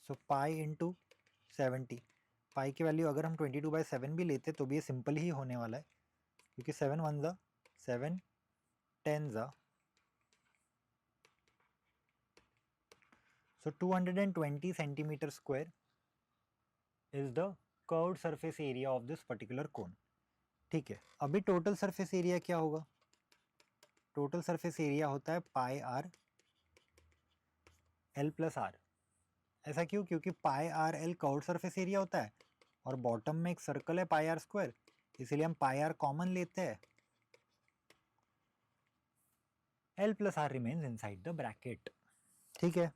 So pi into 70. Pi की वैल्यू अगर हम 22/7 भी लेते तो भी ये सिंपल ही होने वाला है, क्योंकि 7 1 ज़ा 7 10 ज़ा. So 220 centimeter square is the curved surface area of this particular cone. ठीक है, अभी टोटल सरफेस एरिया क्या होगा? टोटल सरफेस एरिया होता है pi r l plus r. ऐसा क्यों? क्योंकि pi r l curved surface area होता है और बॉटम में एक सर्कल है पाई आर स्क्वायर, इसीलिए हम पाई आर कॉमन लेते हैं. L plus R remains inside the bracket. ठीक है,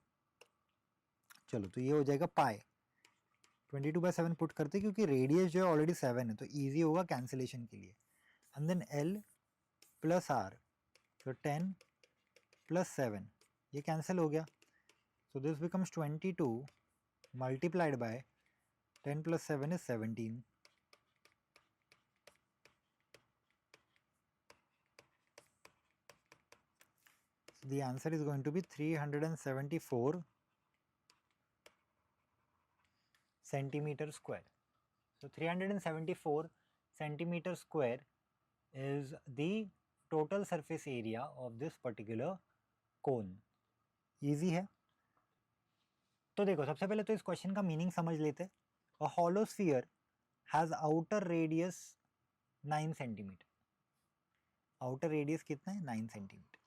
चलो तो ये हो जाएगा पाई 22/7 पुट करते, क्योंकि रेडियस जो है ऑलरेडी 7 है तो इजी होगा कैंसिलेशन के लिए. And then L plus R, तो 10 प्लस 7 ये कैंसिल हो गया. So this becomes 22 multiplied by 10 plus 7 is 17. So the answer is going to be 374 centimeter square. So 374 centimeter square is the total surface area of this particular cone. Easy है. तो देखो सबसे पहले तो इस क्वेश्चन का मीनिंग समझ लेते हैं. A hollow sphere has outer radius 9 centimeter. Outer radius कितना है? 9 centimeter.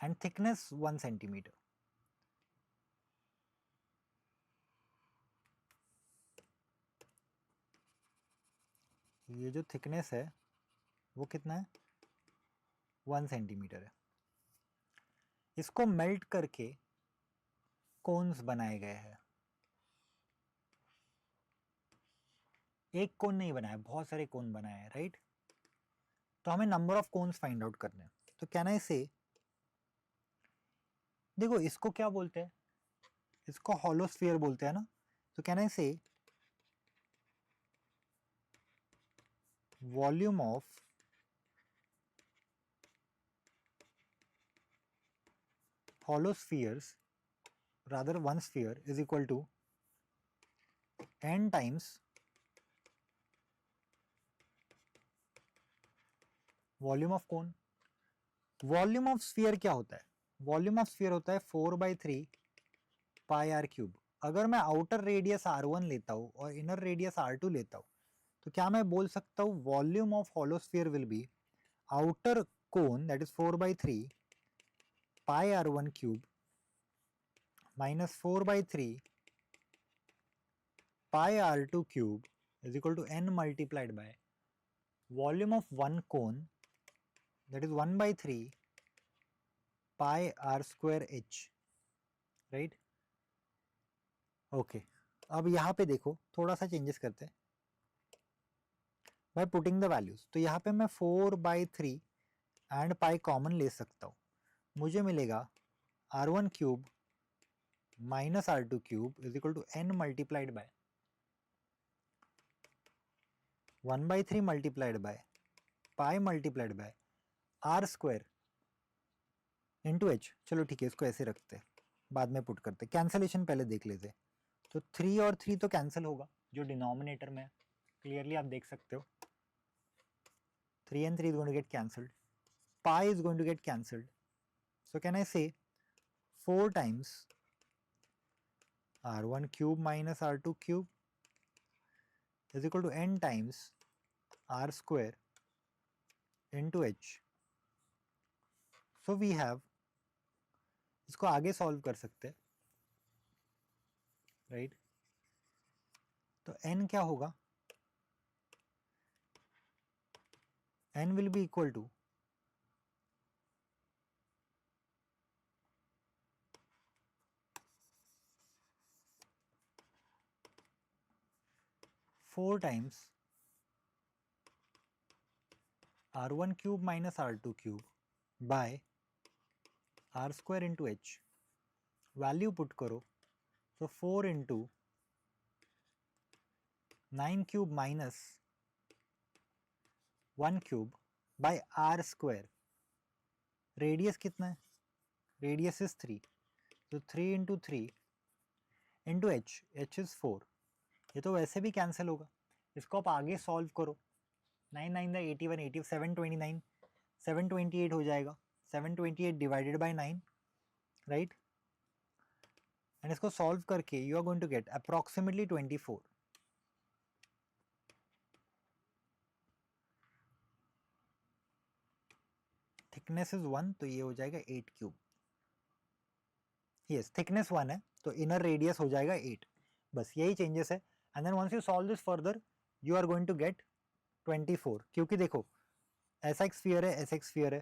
And thickness 1 centimeter. ये जो थिकनेस है वो कितना है? 1 सेंटीमीटर है. इसको मेल्ट करके कोन्स बनाए गए हैं. एक कोन नहीं बनाया, बहुत सारे कोन बनाए हैं, राइट? तो हमें number of cones find out करने हैं. तो कैन आई से, देखो इसको क्या बोलते हैं? इसको हॉलो स्फीयर बोलते हैं ना. तो कैन आई से volume of hollow spheres, rather one sphere, is equal to n times volume of cone. Volume of sphere क्या होता है? वॉल्यूम ऑफ स्फीयर होता है 4/3 पाई आर क्यूब. अगर मैं आउटर रेडियस r1 लेता हूँ और इनर रेडियस r2 लेता हूँ, तो क्या मैं बोल सकता हूँ volume of hollow sphere will be outer cone, that is 4/3 pi r1 cube minus 4/3 pi r2 cube is equal to n multiplied by volume of one cone, that is 1/3 pi r square h, right? Okay, अब यहाँ पे देखो थोड़ा सा चेंजेस करते हैं by putting the values. तो यहाँ पे मैं 4/3 एंड पाई कॉमन ले सकता हूँ. मुझे मिलेगा r1 cube minus r2 cube is equal to n multiplied by 1/3 multiplied by pi multiplied by r square into h. चलो ठीक है, इसको ऐसे रखते हैं, बाद में पुट करते. कैंसलेशन पहले देख लेते. तो 3 और 3 तो कैंसिल होगा, जो डिनोमिनेटर में क्लियरली आप देख सकते हो 3 and 3 is going to get cancelled, pi is going to get cancelled, so can I say 4 times r1 cube minus r2 cube is equal to n times r square into h. So we have, इसको आगे सॉल्व कर सकते हैं, राइट तो n क्या होगा, n will be equal to four times r1 cube minus r2 cube by r square into h. Value put करो तो 4 into 9 cube minus 1 cube by r square. Radius कितना है, रेडियस इज 3, तो 3 into 3 into h, h is 4. ये तो वैसे भी कैंसिल होगा, इसको आप आगे सॉल्व करो, 9 9 द 81, 80 729, 728 हो जाएगा, 728 डिवाइडेड बाय 9, राइट एंड इसको सॉल्व करके you are going to get approximately 24. Thickness is 1, तो ये हो जाएगा 8 क्यूब. यस थिकनेस 1 है तो इनर रेडियस हो जाएगा 8, बस यही चेंजेस है. And then once you solve this further you are going to get 24, क्योंकि देखो ऐसा एक स्फीयर है, ऐसा एक स्फीयर है,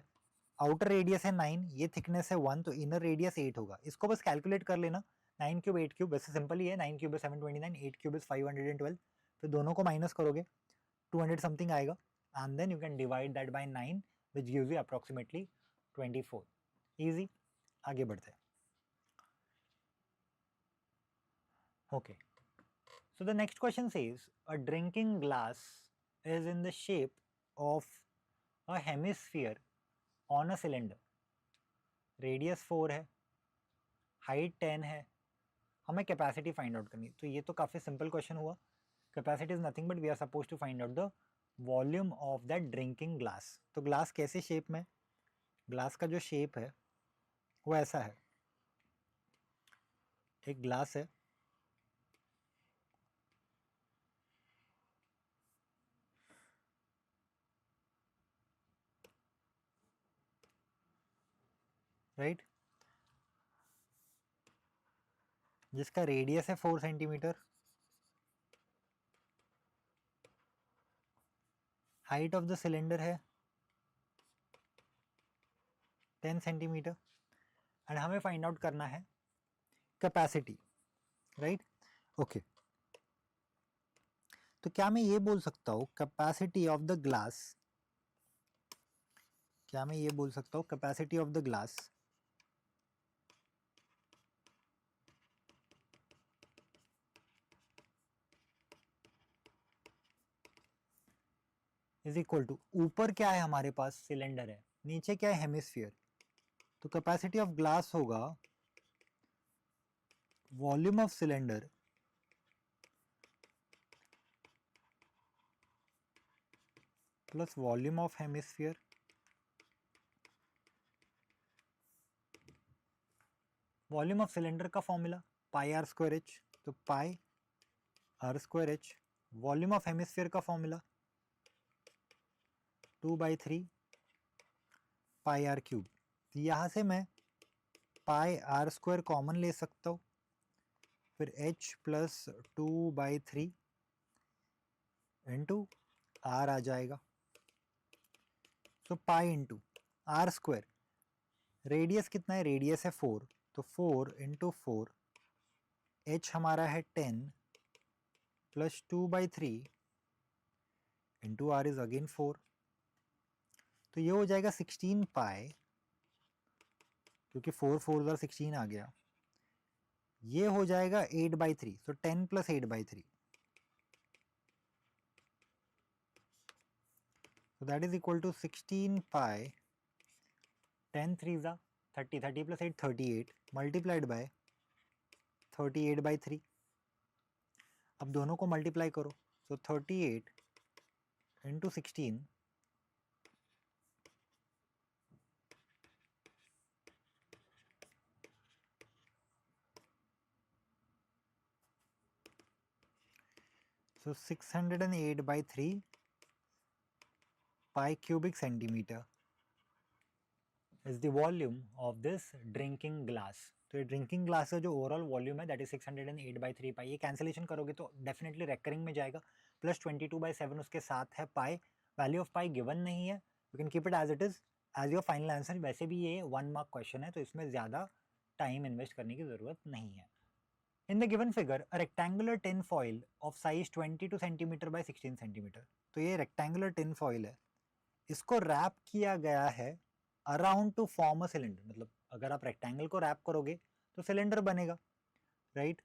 आउटर रेडियस है 9, ये थिकनेस है 1, तो इनर रेडियस 8 होगा. इसको बस कैलकुलेट कर लेना, 9 क्यूब 8 क्यूब, वैसे सिंपल ही है, 9 क्यूब 729, 8 क्यूब 512, फिर दोनों को माइनस करोगे 200 समथिंग आएगा, and then you can divide that by 9 which gives you approximately 24. Easy, आगे बढ़ते हैं. Okay, so the next question says a drinking glass is in the shape of a hemisphere on a cylinder. Radius 4 है, height 10 है, हमें कैपेसिटी फाइंड आउट करनी है. तो ये तो काफ़ी सिंपल क्वेश्चन हुआ. Capacity is nothing but we are suppose to find out the volume of that drinking glass. तो ग्लास कैसे शेप में, ग्लास का जो शेप है वो ऐसा है, एक ग्लास है, राइट जिसका रेडियस है 4 centimetre, height of the cylinder है 10 सेंटीमीटर, एंड हमें फाइंड आउट करना है कैपेसिटी, राइट. ओके, तो क्या मैं ये बोल सकता हूँ कैपेसिटी ऑफ द ग्लास, क्या मैं ये बोल सकता हूँ capacity of the glass is equal to, ऊपर क्या है हमारे पास सिलेंडर है, नीचे क्या है हेमिस्फीयर, तो कैपेसिटी ऑफ ग्लास होगा volume of cylinder plus volume of hemisphere volume of cylinder का formula pi r square h, तो pi r square h. Volume of hemisphere का फॉर्मूला 2/3 पाई आर क्यूब. यहाँ से मैं पाई आर स्क्वायर कॉमन ले सकता हूँ, फिर h प्लस 2/3 इंटू आर आ जाएगा, तो pi into are square, radius कितना है, रेडियस है 4, तो 4 इंटू 4, h हमारा है 10 plus 2/3 into are is again 4, तो ये हो जाएगा 16 पाई, क्योंकि 4 4 ज़ा 16 आ गया, ये हो जाएगा 8/3, तो 10 plus 8/3, so that is equal to 16 pi 10 3 ज़ा 30, 30 plus 8 38 multiplied by 38/3. अब दोनों को मल्टीप्लाई करो, सो 38 into 16 so 608/3 pi cubic centimeter is the volume of this drinking glass. तो ये ड्रिंकिंग ग्लास का जो ओवरऑल वॉल्यूम है दैट इज 608/3 पाई. ये कैंसिलेशन करोगे तो डेफिनेटली रेकरिंग में जाएगा. प्लस 22/7 उसके साथ है pi. Value of pi given नहीं है, you can keep it as it is as your final answer. वैसे भी ये 1 मार्क क्वेश्चन है तो इसमें ज़्यादा टाइम इन्वेस्ट करने की ज़रूरत नहीं है. In the given figure, a rectangular tin foil of size 22 cm by 16 cm. तो ये rectangular tin foil है, इसको रैप किया गया है around two form a cylinder. मतलब अगर आप रेक्टेंगल को रैप करोगे तो सिलेंडर बनेगा, right.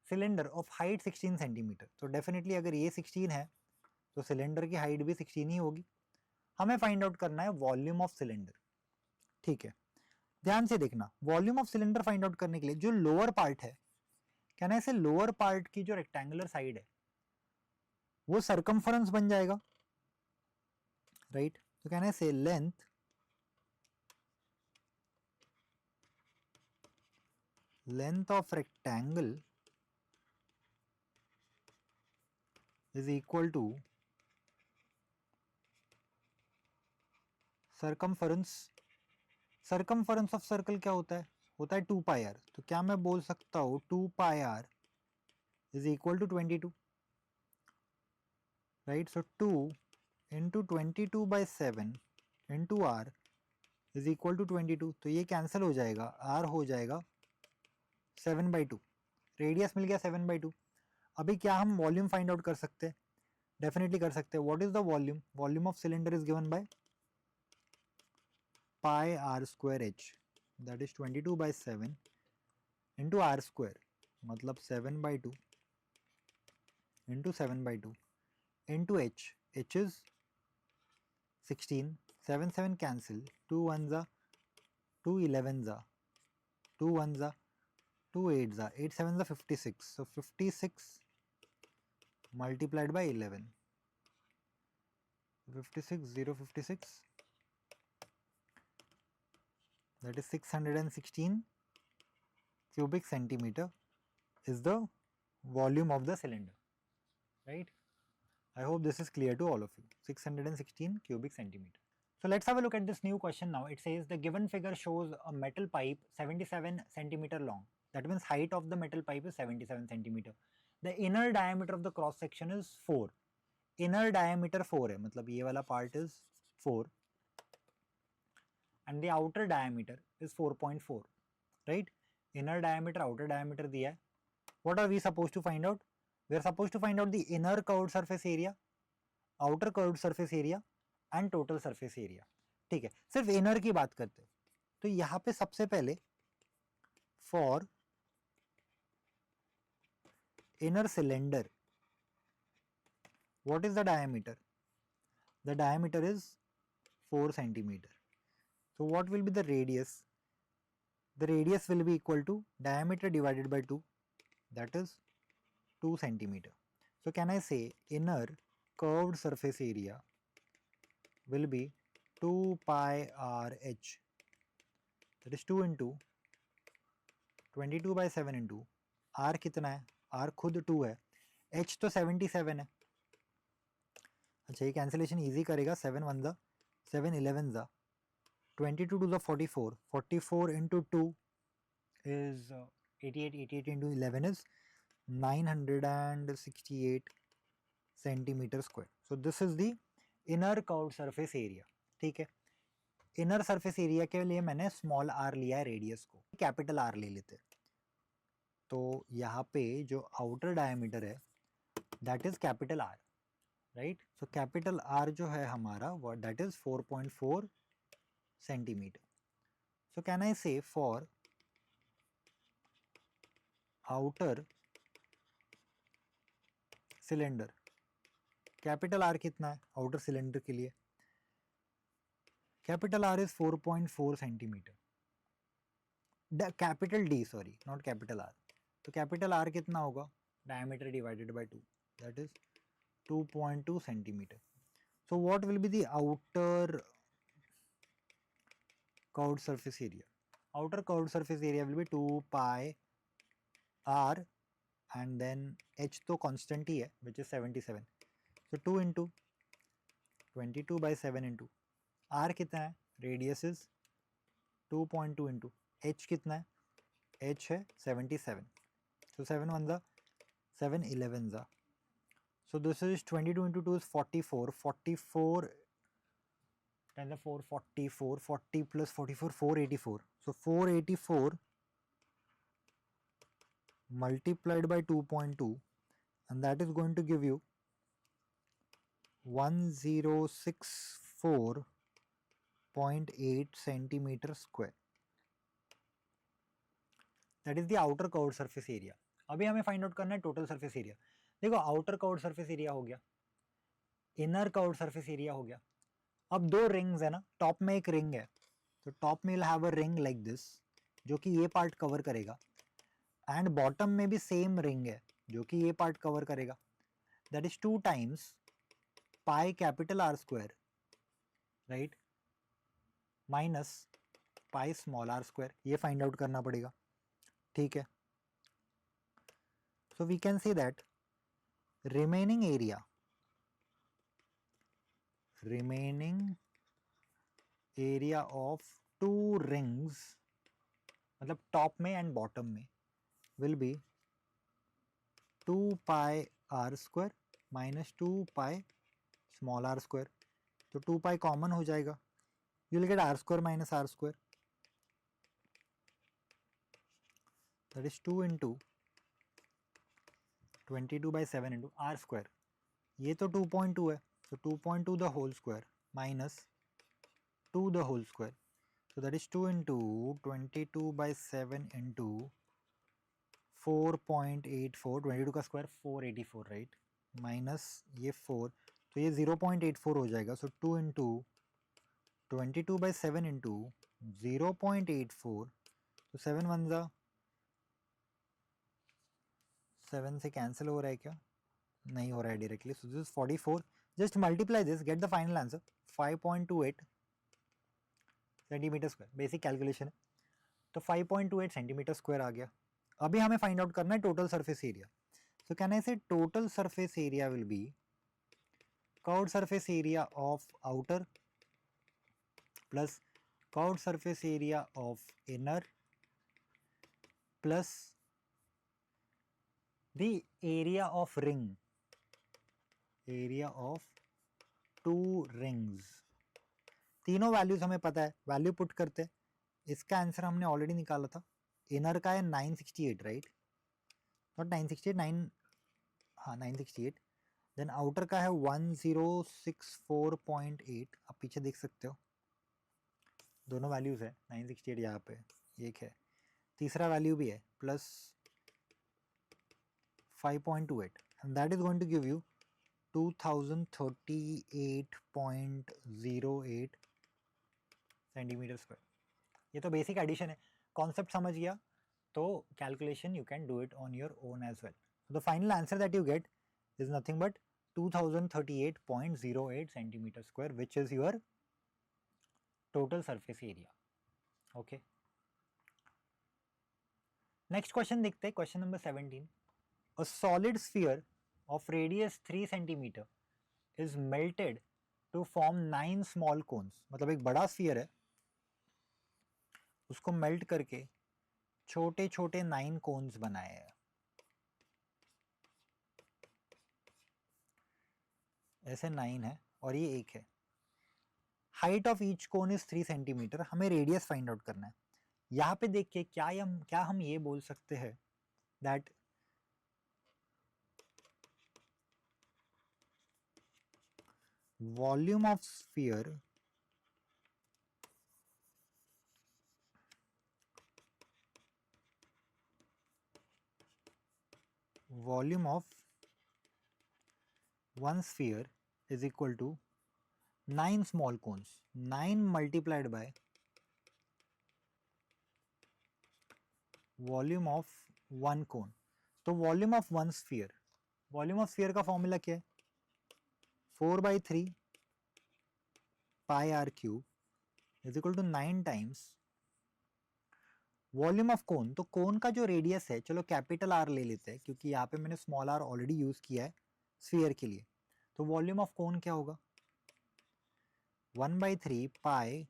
Cylinder of height 16 centimetre. तो डेफिनेटली अगर ये 16 है तो सिलेंडर की हाइट भी 16 ही होगी. हमें फाइंड आउट करना है वॉल्यूम ऑफ सिलेंडर. ठीक है, ध्यान से देखना. Volume of cylinder find out करने के लिए जो लोअर पार्ट है, क्या ना, ऐसे लोअर पार्ट की जो रेक्टेंगुलर साइड है वो सरकमफरेंस बन जाएगा, राइट. तो क्या ना, से length of rectangle is equal to circumference. Circumference of circle क्या होता है? होता है 2 पाई आर. तो क्या मैं बोल सकता हूँ 2 pi r is equal to 22, right. So 2 into 22/7 into are is equal to 22. तो ये कैंसिल हो जाएगा, आर हो जाएगा 7/2. रेडियस मिल गया 7/2. अभी क्या हम वॉल्यूम फाइंड आउट कर सकते हैं? डेफिनेटली कर सकते हैं. What is the volume? Volume of cylinder is given bye pi r square h, that is 22/7 into r square, मतलब 7/2 into 7/2 into h. h is 16, 7 7 cancel, 2 1s are 2 11s are 2 1s are 2 8s are 8 7s are 56. So 56 multiplied by 11, 56 0 56, that is 616 cubic centimeter is the volume of the cylinder, right. I hope this is clear to all of you. 616 cubic centimeter. So let's have a look at this new question now. It says the given figure shows a metal pipe 77 centimeter long. That means height of the metal pipe is 77 centimeter. The inner diameter of the cross section is 4. Inner diameter 4 है, मतलब ये वाला part is 4 and the outer diameter is 4.4, right. Inner diameter, outer diameter दिया है. What are we supposed to find out? We are supposed to find out the inner curved surface area, outer curved surface area and total surface area. ठीक है, सिर्फ inner की बात करते हैं. तो यहाँ पे सबसे पहले for inner cylinder, what is the diameter? The diameter is 4 centimeter. So what will be the radius? The radius will be equal to diameter divided by 2, that is 2 centimeter. So can I say inner curved surface area will be 2 pi r h, that is 2 into 22/7 into r कितना है? r खुद 2 है, h तो 77 है. अच्छा, ये कैंसिलेशन इजी करेगा. 7 1 जा 7 11 जा 22 to the 44, 44 into 2 is 88, 88 into 11 is 968 centimeter square. So this is the inner curved surface area. ठीक है, इनर सरफेस एरिया के लिए मैंने स्मॉल r लिया है, रेडियस को कैपिटल R ले लेते हैं. तो यहाँ पे जो आउटर डायमीटर है that is capital R, right. So capital R जो है हमारा that is 4.4 centimetre. So can I say for outer cylinder capital R कितना है आउटर सिलेंडर के लिए? Capital R is 4.4 centimetre. Capital D, sorry, not capital R. तो कैपिटल R कितना होगा? diameter divided by 2, that is 2.2 centimeter. So what will be the outer curved surface area? Outer curved surface area will be 2 pi r and then h तो constant ही है, which is 77. So 2 into 22 by 7 into r कितना है, radius is 2.2 into h कितना है, h है 77. So 7 1 जा 7 11 जा. So this is 22 into 2 is 44. 44 10 the 4 44. 40 plus 44 484. So 484 multiplied by 2.2 and that is going to give you 1064.8 centimeter square. That is the outer curved surface area. अभी हमें फाइंड आउट करना है टोटल सरफेस एरिया. देखो आउटर कर्व्ड सरफेस एरिया हो गया, इनर कर्व्ड सरफेस एरिया हो गया. अब दो रिंग्स है ना, टॉप में एक रिंग है तो टॉप में will have a ring like this जो कि ये पार्ट कवर करेगा एंड बॉटम में भी सेम रिंग है जो कि ये पार्ट कवर करेगा. That is 2 times pi capital R square, right, minus pi small R square. ये फाइंड आउट करना पड़ेगा, ठीक है. So we can say that remaining area of two rings, मतलब टॉप में एंड बॉटम में, will be 2 pi r square minus 2 pi small r square. तो 2 pi कॉमन हो जाएगा, you will get r square minus r square, that is 2 into 22 by 7 into r square. ये तो 2.2 है, so 2.2 the whole square minus 2 the whole square. So that is 2 into 22 by 7 into 4.84, 22 का स्क्वायर 484, राइट, माइनस ये 4, तो ये 0.84 हो जाएगा. सो 2 इंटू 22 by 7 इंटू 0.84, तो 7 1 जा 7 से कैंसिल हो रहा है क्या, नहीं हो रहा है directly. So this is 44. Just multiply this, get the final answer 5.28 centimetre square. Basic calculation है, तो 5.28 सेंटीमीटर स्क्वायर आ गया. अभी हमें फाइंड आउट करना है total surface area. So can I say total surface area will be curved surface area of outer plus curved surface area of inner plus the area of ring, area of two rings. तीनों वैल्यूज हमें पता है, वैल्यू पुट करते हैं. इसका आंसर हमने ऑलरेडी निकाला था. इनर का है 968, राइट, नॉट 968 9, हाँ 968. देन आउटर का है 1064.8. आप पीछे देख सकते हो दोनों वैल्यूज है, 968 यहाँ पे एक है, तीसरा वैल्यू भी है plus 5.28 and that is going to give you 2038.08 centimeter square. ये तो बेसिक एडिशन है, कॉन्सेप्ट समझ गया तो calculation you can do it on your own as well. The final answer that you get is nothing but 2038.08 centimeter square, which is your total surface area. Okay. Next question देखते हैं, question number 17. A solid sphere of radius 3 centimeter is melted to form 9 small cones. मतलब एक बड़ा sphere है, उसको मेल्ट करके छोटे छोटे 9 कोन्स बनाए हैं. ऐसे 9 है और ये एक है. Height of each cone is 3 centimetre. हमें रेडियस फाइंड आउट करना है. यहाँ पे देख के क्या हम ये बोल सकते हैं that volume of sphere volume of one sphere is equal to 9 small cones. 9 multiplied by volume of one cone. तो volume of one sphere, volume of sphere का फॉर्मूला क्या है? 4/3 pi are cube is equal to 9 times volume of cone. तो कोन का जो रेडियस है, चलो कैपिटल आर ले लेते हैं क्योंकि यहाँ पे मैंने स्मॉल आर ऑलरेडी यूज किया है स्फीयर के लिए। तो वॉल्यूम ऑफ कोन क्या होगा? 1/3 pi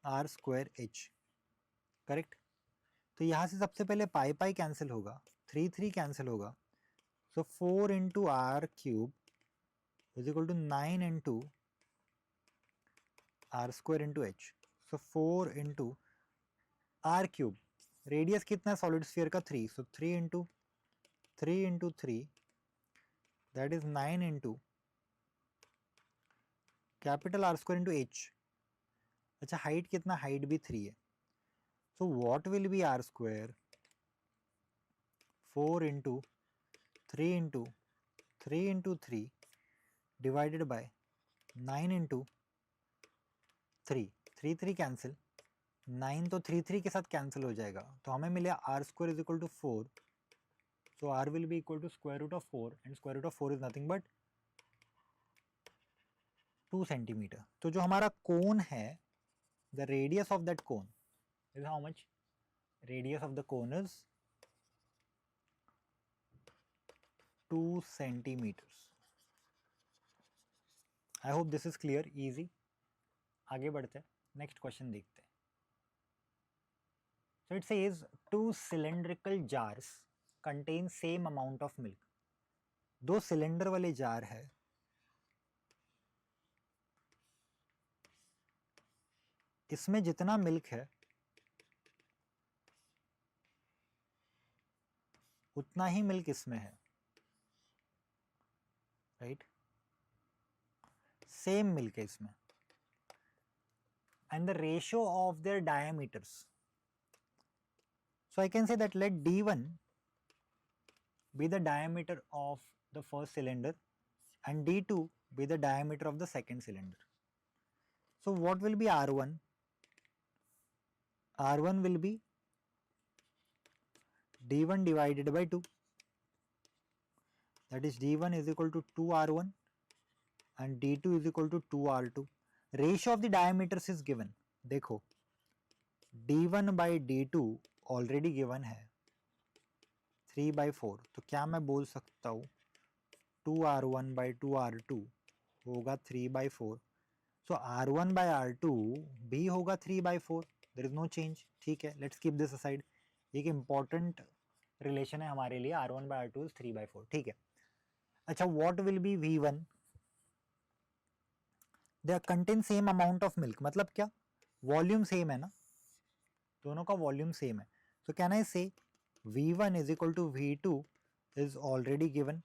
r square H, correct. तो यहाँ से सबसे पहले पाई पाई कैंसिल होगा, 3 कैंसिल होगा, so 4 into R cube is equal to 9 into are square into H. So 4 into R cube, radius कितना है सॉलिड स्फीयर का? 3, so 3 into 3 that is 9 into capital R square into H. अच्छा हाइट कितना? हाइट भी 3 है, so what will be R square? 4 into 3 into 3 into 3 divided by 9 into 3 cancel, 9 तो 3 के साथ कैंसिल हो जाएगा, तो हमें मिले R square is equal to 4। So R will be equal to square root of 4 and square root of 4 is nothing but 2 centimeter. तो जो हमारा कोन है, the radius of that cone is how much? Radius of the cone is 2 centimeters. I hope this is clear, easy. आगे बढ़ते हैं, नेक्स्ट क्वेश्चन देखते हैं। So it says 2 cylindrical jars contain same amount of milk. 2 cylinder वाले जार है, इसमें जितना मिल्क है उतना ही मिल्क इसमें है, राइट? सेम मिल्क है इसमें, and the ratio of their diameters, so I can say that let D1 be the diameter of the first cylinder and D2 be the diameter of the second cylinder. So what will be R1? R1 will be D1 divided by 2, that is D1 is equal to 2R1 and D2 is equal to 2R2. Ratio of the diameters is given. देखो D1 by D2 already given है 3/4, तो क्या मैं बोल सकता हूँ 2R1 by 2R2 होगा 3/4, सो R1 by R2 भी होगा 3/4, देयर इज नो चेंज। ठीक है, लेट्स कीप दिस असाइड, एक इंपॉर्टेंट रिलेशन है हमारे लिए, R1 by R2 इज 3/4। ठीक है, अच्छा what will B V1? They contain same amount of milk, मतलब क्या? वॉल्यूम सेम है ना, दोनों का वॉल्यूम सेम है, so can I say V1 is equal to V2 is already given,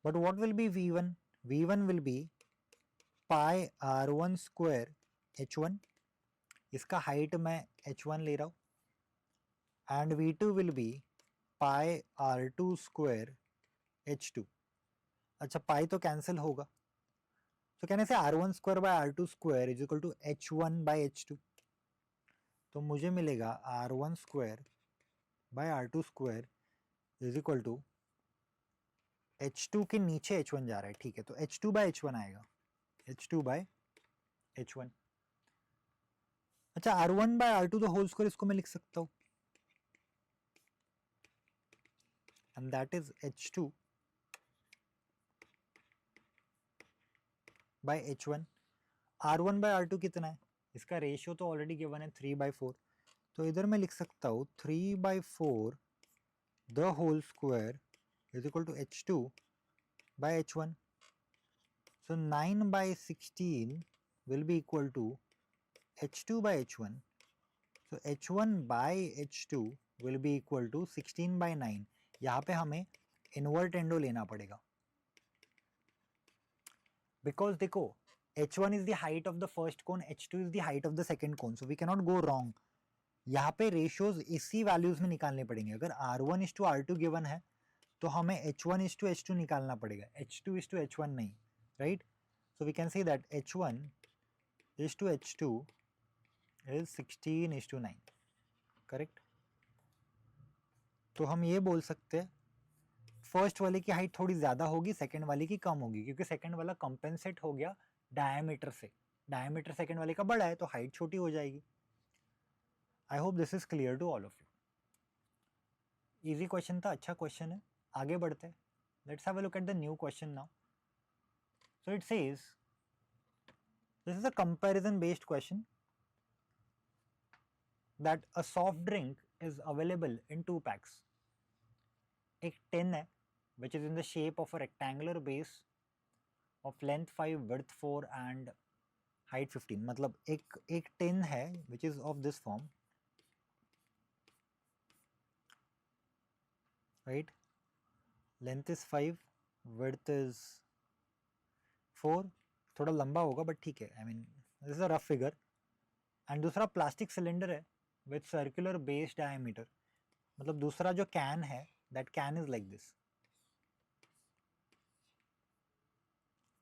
but what will be V1? V1 will be pi R1 square H1, इसका हाइट मैं H1 ले रहा हूँ, and V2 will be pi R2 square H2। अच्छा पाई तो कैंसिल होगा, so can I say R1 square by R2 square is equal to H1 by H2। तो मुझे मिलेगा R1 square by R2 square is equal to H2 के नीचे H1 जा रहा है, ठीक है, तो H2 by H1 आएगा, H2 by H1। अच्छा R1 by R2 तो होल स्क्वायर, इसको मैं लिख सकता हूँ, and that is H2 by H1। R1 by R2 कितना है? इसका रेशियो तो ऑलरेडी गिवन है 3/4, तो इधर मैं लिख सकता हूँ 3/4 the whole square is equal to H2 by H1। So 9/16 will be equal to H2 by H1, so H1 by H2 will be equal to 16/9। यहाँ पे हमें इनवर्ट एंडो लेना पड़ेगा, बिकॉज देखो H1 is the height of the first cone, H2 is the height of the second cone, so we cannot go wrong। यहाँ पे रेशियोज इसी वैल्यूज में निकालने पड़ेंगे, अगर R1 is to R2 given है तो हमें H1 is to H2 निकालना पड़ेगा, H2 is to H1 नहीं, right? So we can say that H1 is to H2 is 16 is to 9, correct? तो हम ये बोल सकते हैं फर्स्ट वाले की हाइट थोड़ी ज़्यादा होगी, सेकंड वाले की कम होगी, क्योंकि सेकंड वाला कंपेंसेट हो गया डायमीटर से। डायमीटर सेकंड वाले का बड़ा है तो हाइट छोटी हो जाएगी। I hope this is clear to all of you. Easy question था, अच्छा क्वेश्चन है। आगे बढ़ते हैं, let's have a look at the new question now. So it says this is a comparison based question that a soft drink is available in 2 packs. एक tin है which is in the shape of a rectangular base of length 5, width 4 and height 15. मतलब एक tin है which is of this form, right? Length is 5, width is 4. थोड़ा लंबा होगा but ठीक है, I mean this is a rough figure. and दूसरा प्लास्टिक सिलेंडर है with circular base diameter. मतलब दूसरा जो कैन है that can is like this,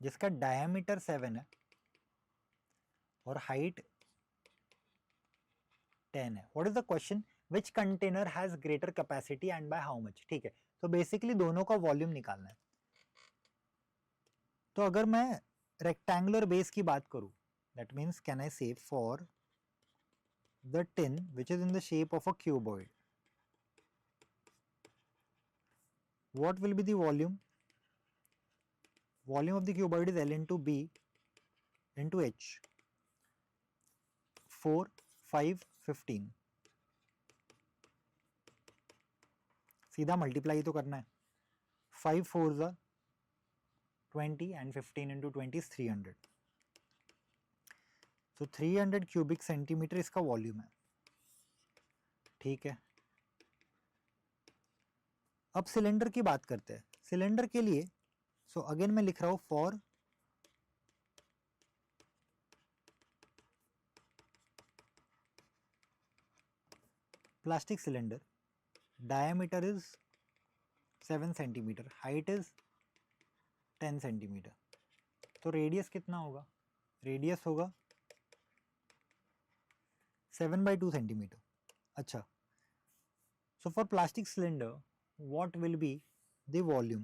जिसका डायमीटर 7 है और हाइट 10 है. What is the question? Which container has greater capacity and bye how much? ठीक है, तो बेसिकली दोनों का वॉल्यूम निकालना है. तो अगर मैं रेक्टेंगुलर बेस की बात करूं, that means can I say for the tin which is in the shape of a cuboid, what will be the volume? Volume of the cuboid is L into B into H. 4, 5, 15. सीधा मल्टीप्लाई तो करना है. 5 4s are 20 and 15 into 20 is 300. So 300 cubic centimetre इसका वॉल्यूम है. ठीक है, अब सिलेंडर की बात करते हैं. सिलेंडर के लिए सो अगेन मैं लिख रहा हूं for plastic cylinder, diameter is 7 centimetre, height is 10 centimetre. तो रेडियस कितना होगा? रेडियस होगा 7/2 सेंटीमीटर. अच्छा, so for plastic cylinder what will be the volume?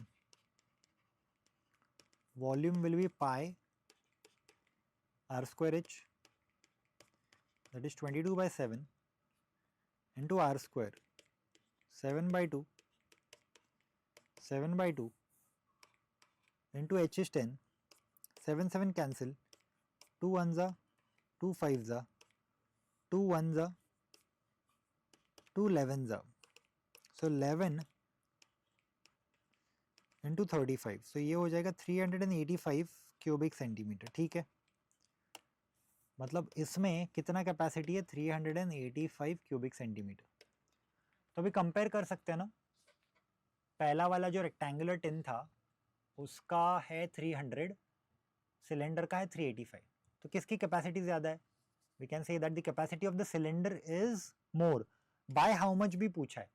Volume will be pi r square h, that is 22/7 into r square, 7/2 into h is 10, 7 7 cancel, 2 1s are 2 5s are 2 1s are 2 11s are, so 11 into 35, so ये हो जाएगा 385 क्यूबिक सेंटीमीटर. ठीक है, मतलब इसमें कितना कैपेसिटी है? 385 क्यूबिक सेंटीमीटर. तो अभी कंपेयर कर सकते हैं ना, पहला वाला जो रेक्टेंगुलर टिन था उसका है 300, सिलेंडर का है 385. तो किसकी कैपेसिटी ज़्यादा है? We can say that the capacity of the cylinder is more. By how much भी पूछा है,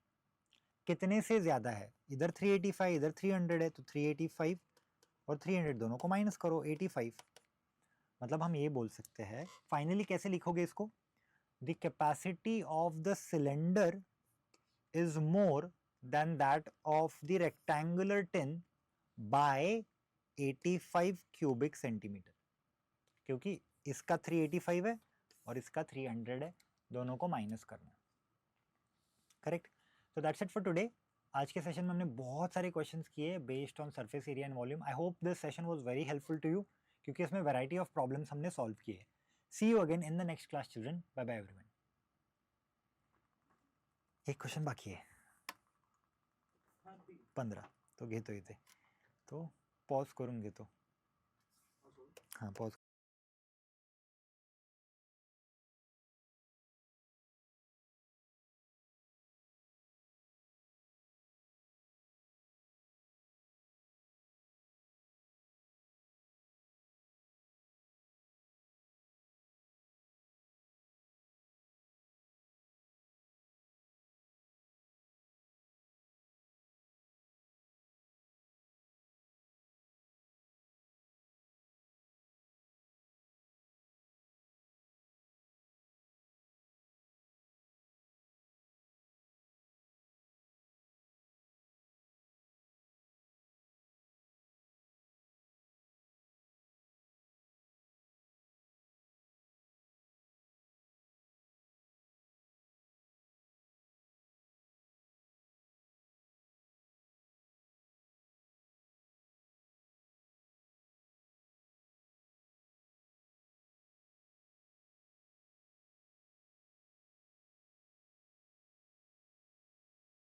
कितने से ज़्यादा है? इधर 385 इधर 300 है, तो 385 और 300 दोनों को माइनस करो, 85. मतलब हम ये बोल सकते हैं, फाइनली कैसे लिखोगे इसको? The capacity of the cylinder is more than that of the rectangular tin by 85 cubic centimeter. क्योंकि इसका 385 है और इसका 300 है, दोनों को माइनस करना है. करेक्ट. तो दैट्स इट फॉर टुडे. आज के सेशन में हमने बहुत सारे क्वेश्चंस किए based on surface area and volume. I hope this session was very helpful to you, क्योंकि इसमें वैरायटी ऑफ प्रॉब्लम्स हमने सॉल्व किए. See you again in the next class children. Bye bye everyone. एक क्वेश्चन बाकी है, 15 तो घेतो इथे. तो पॉज करून घेतो. हां, पॉज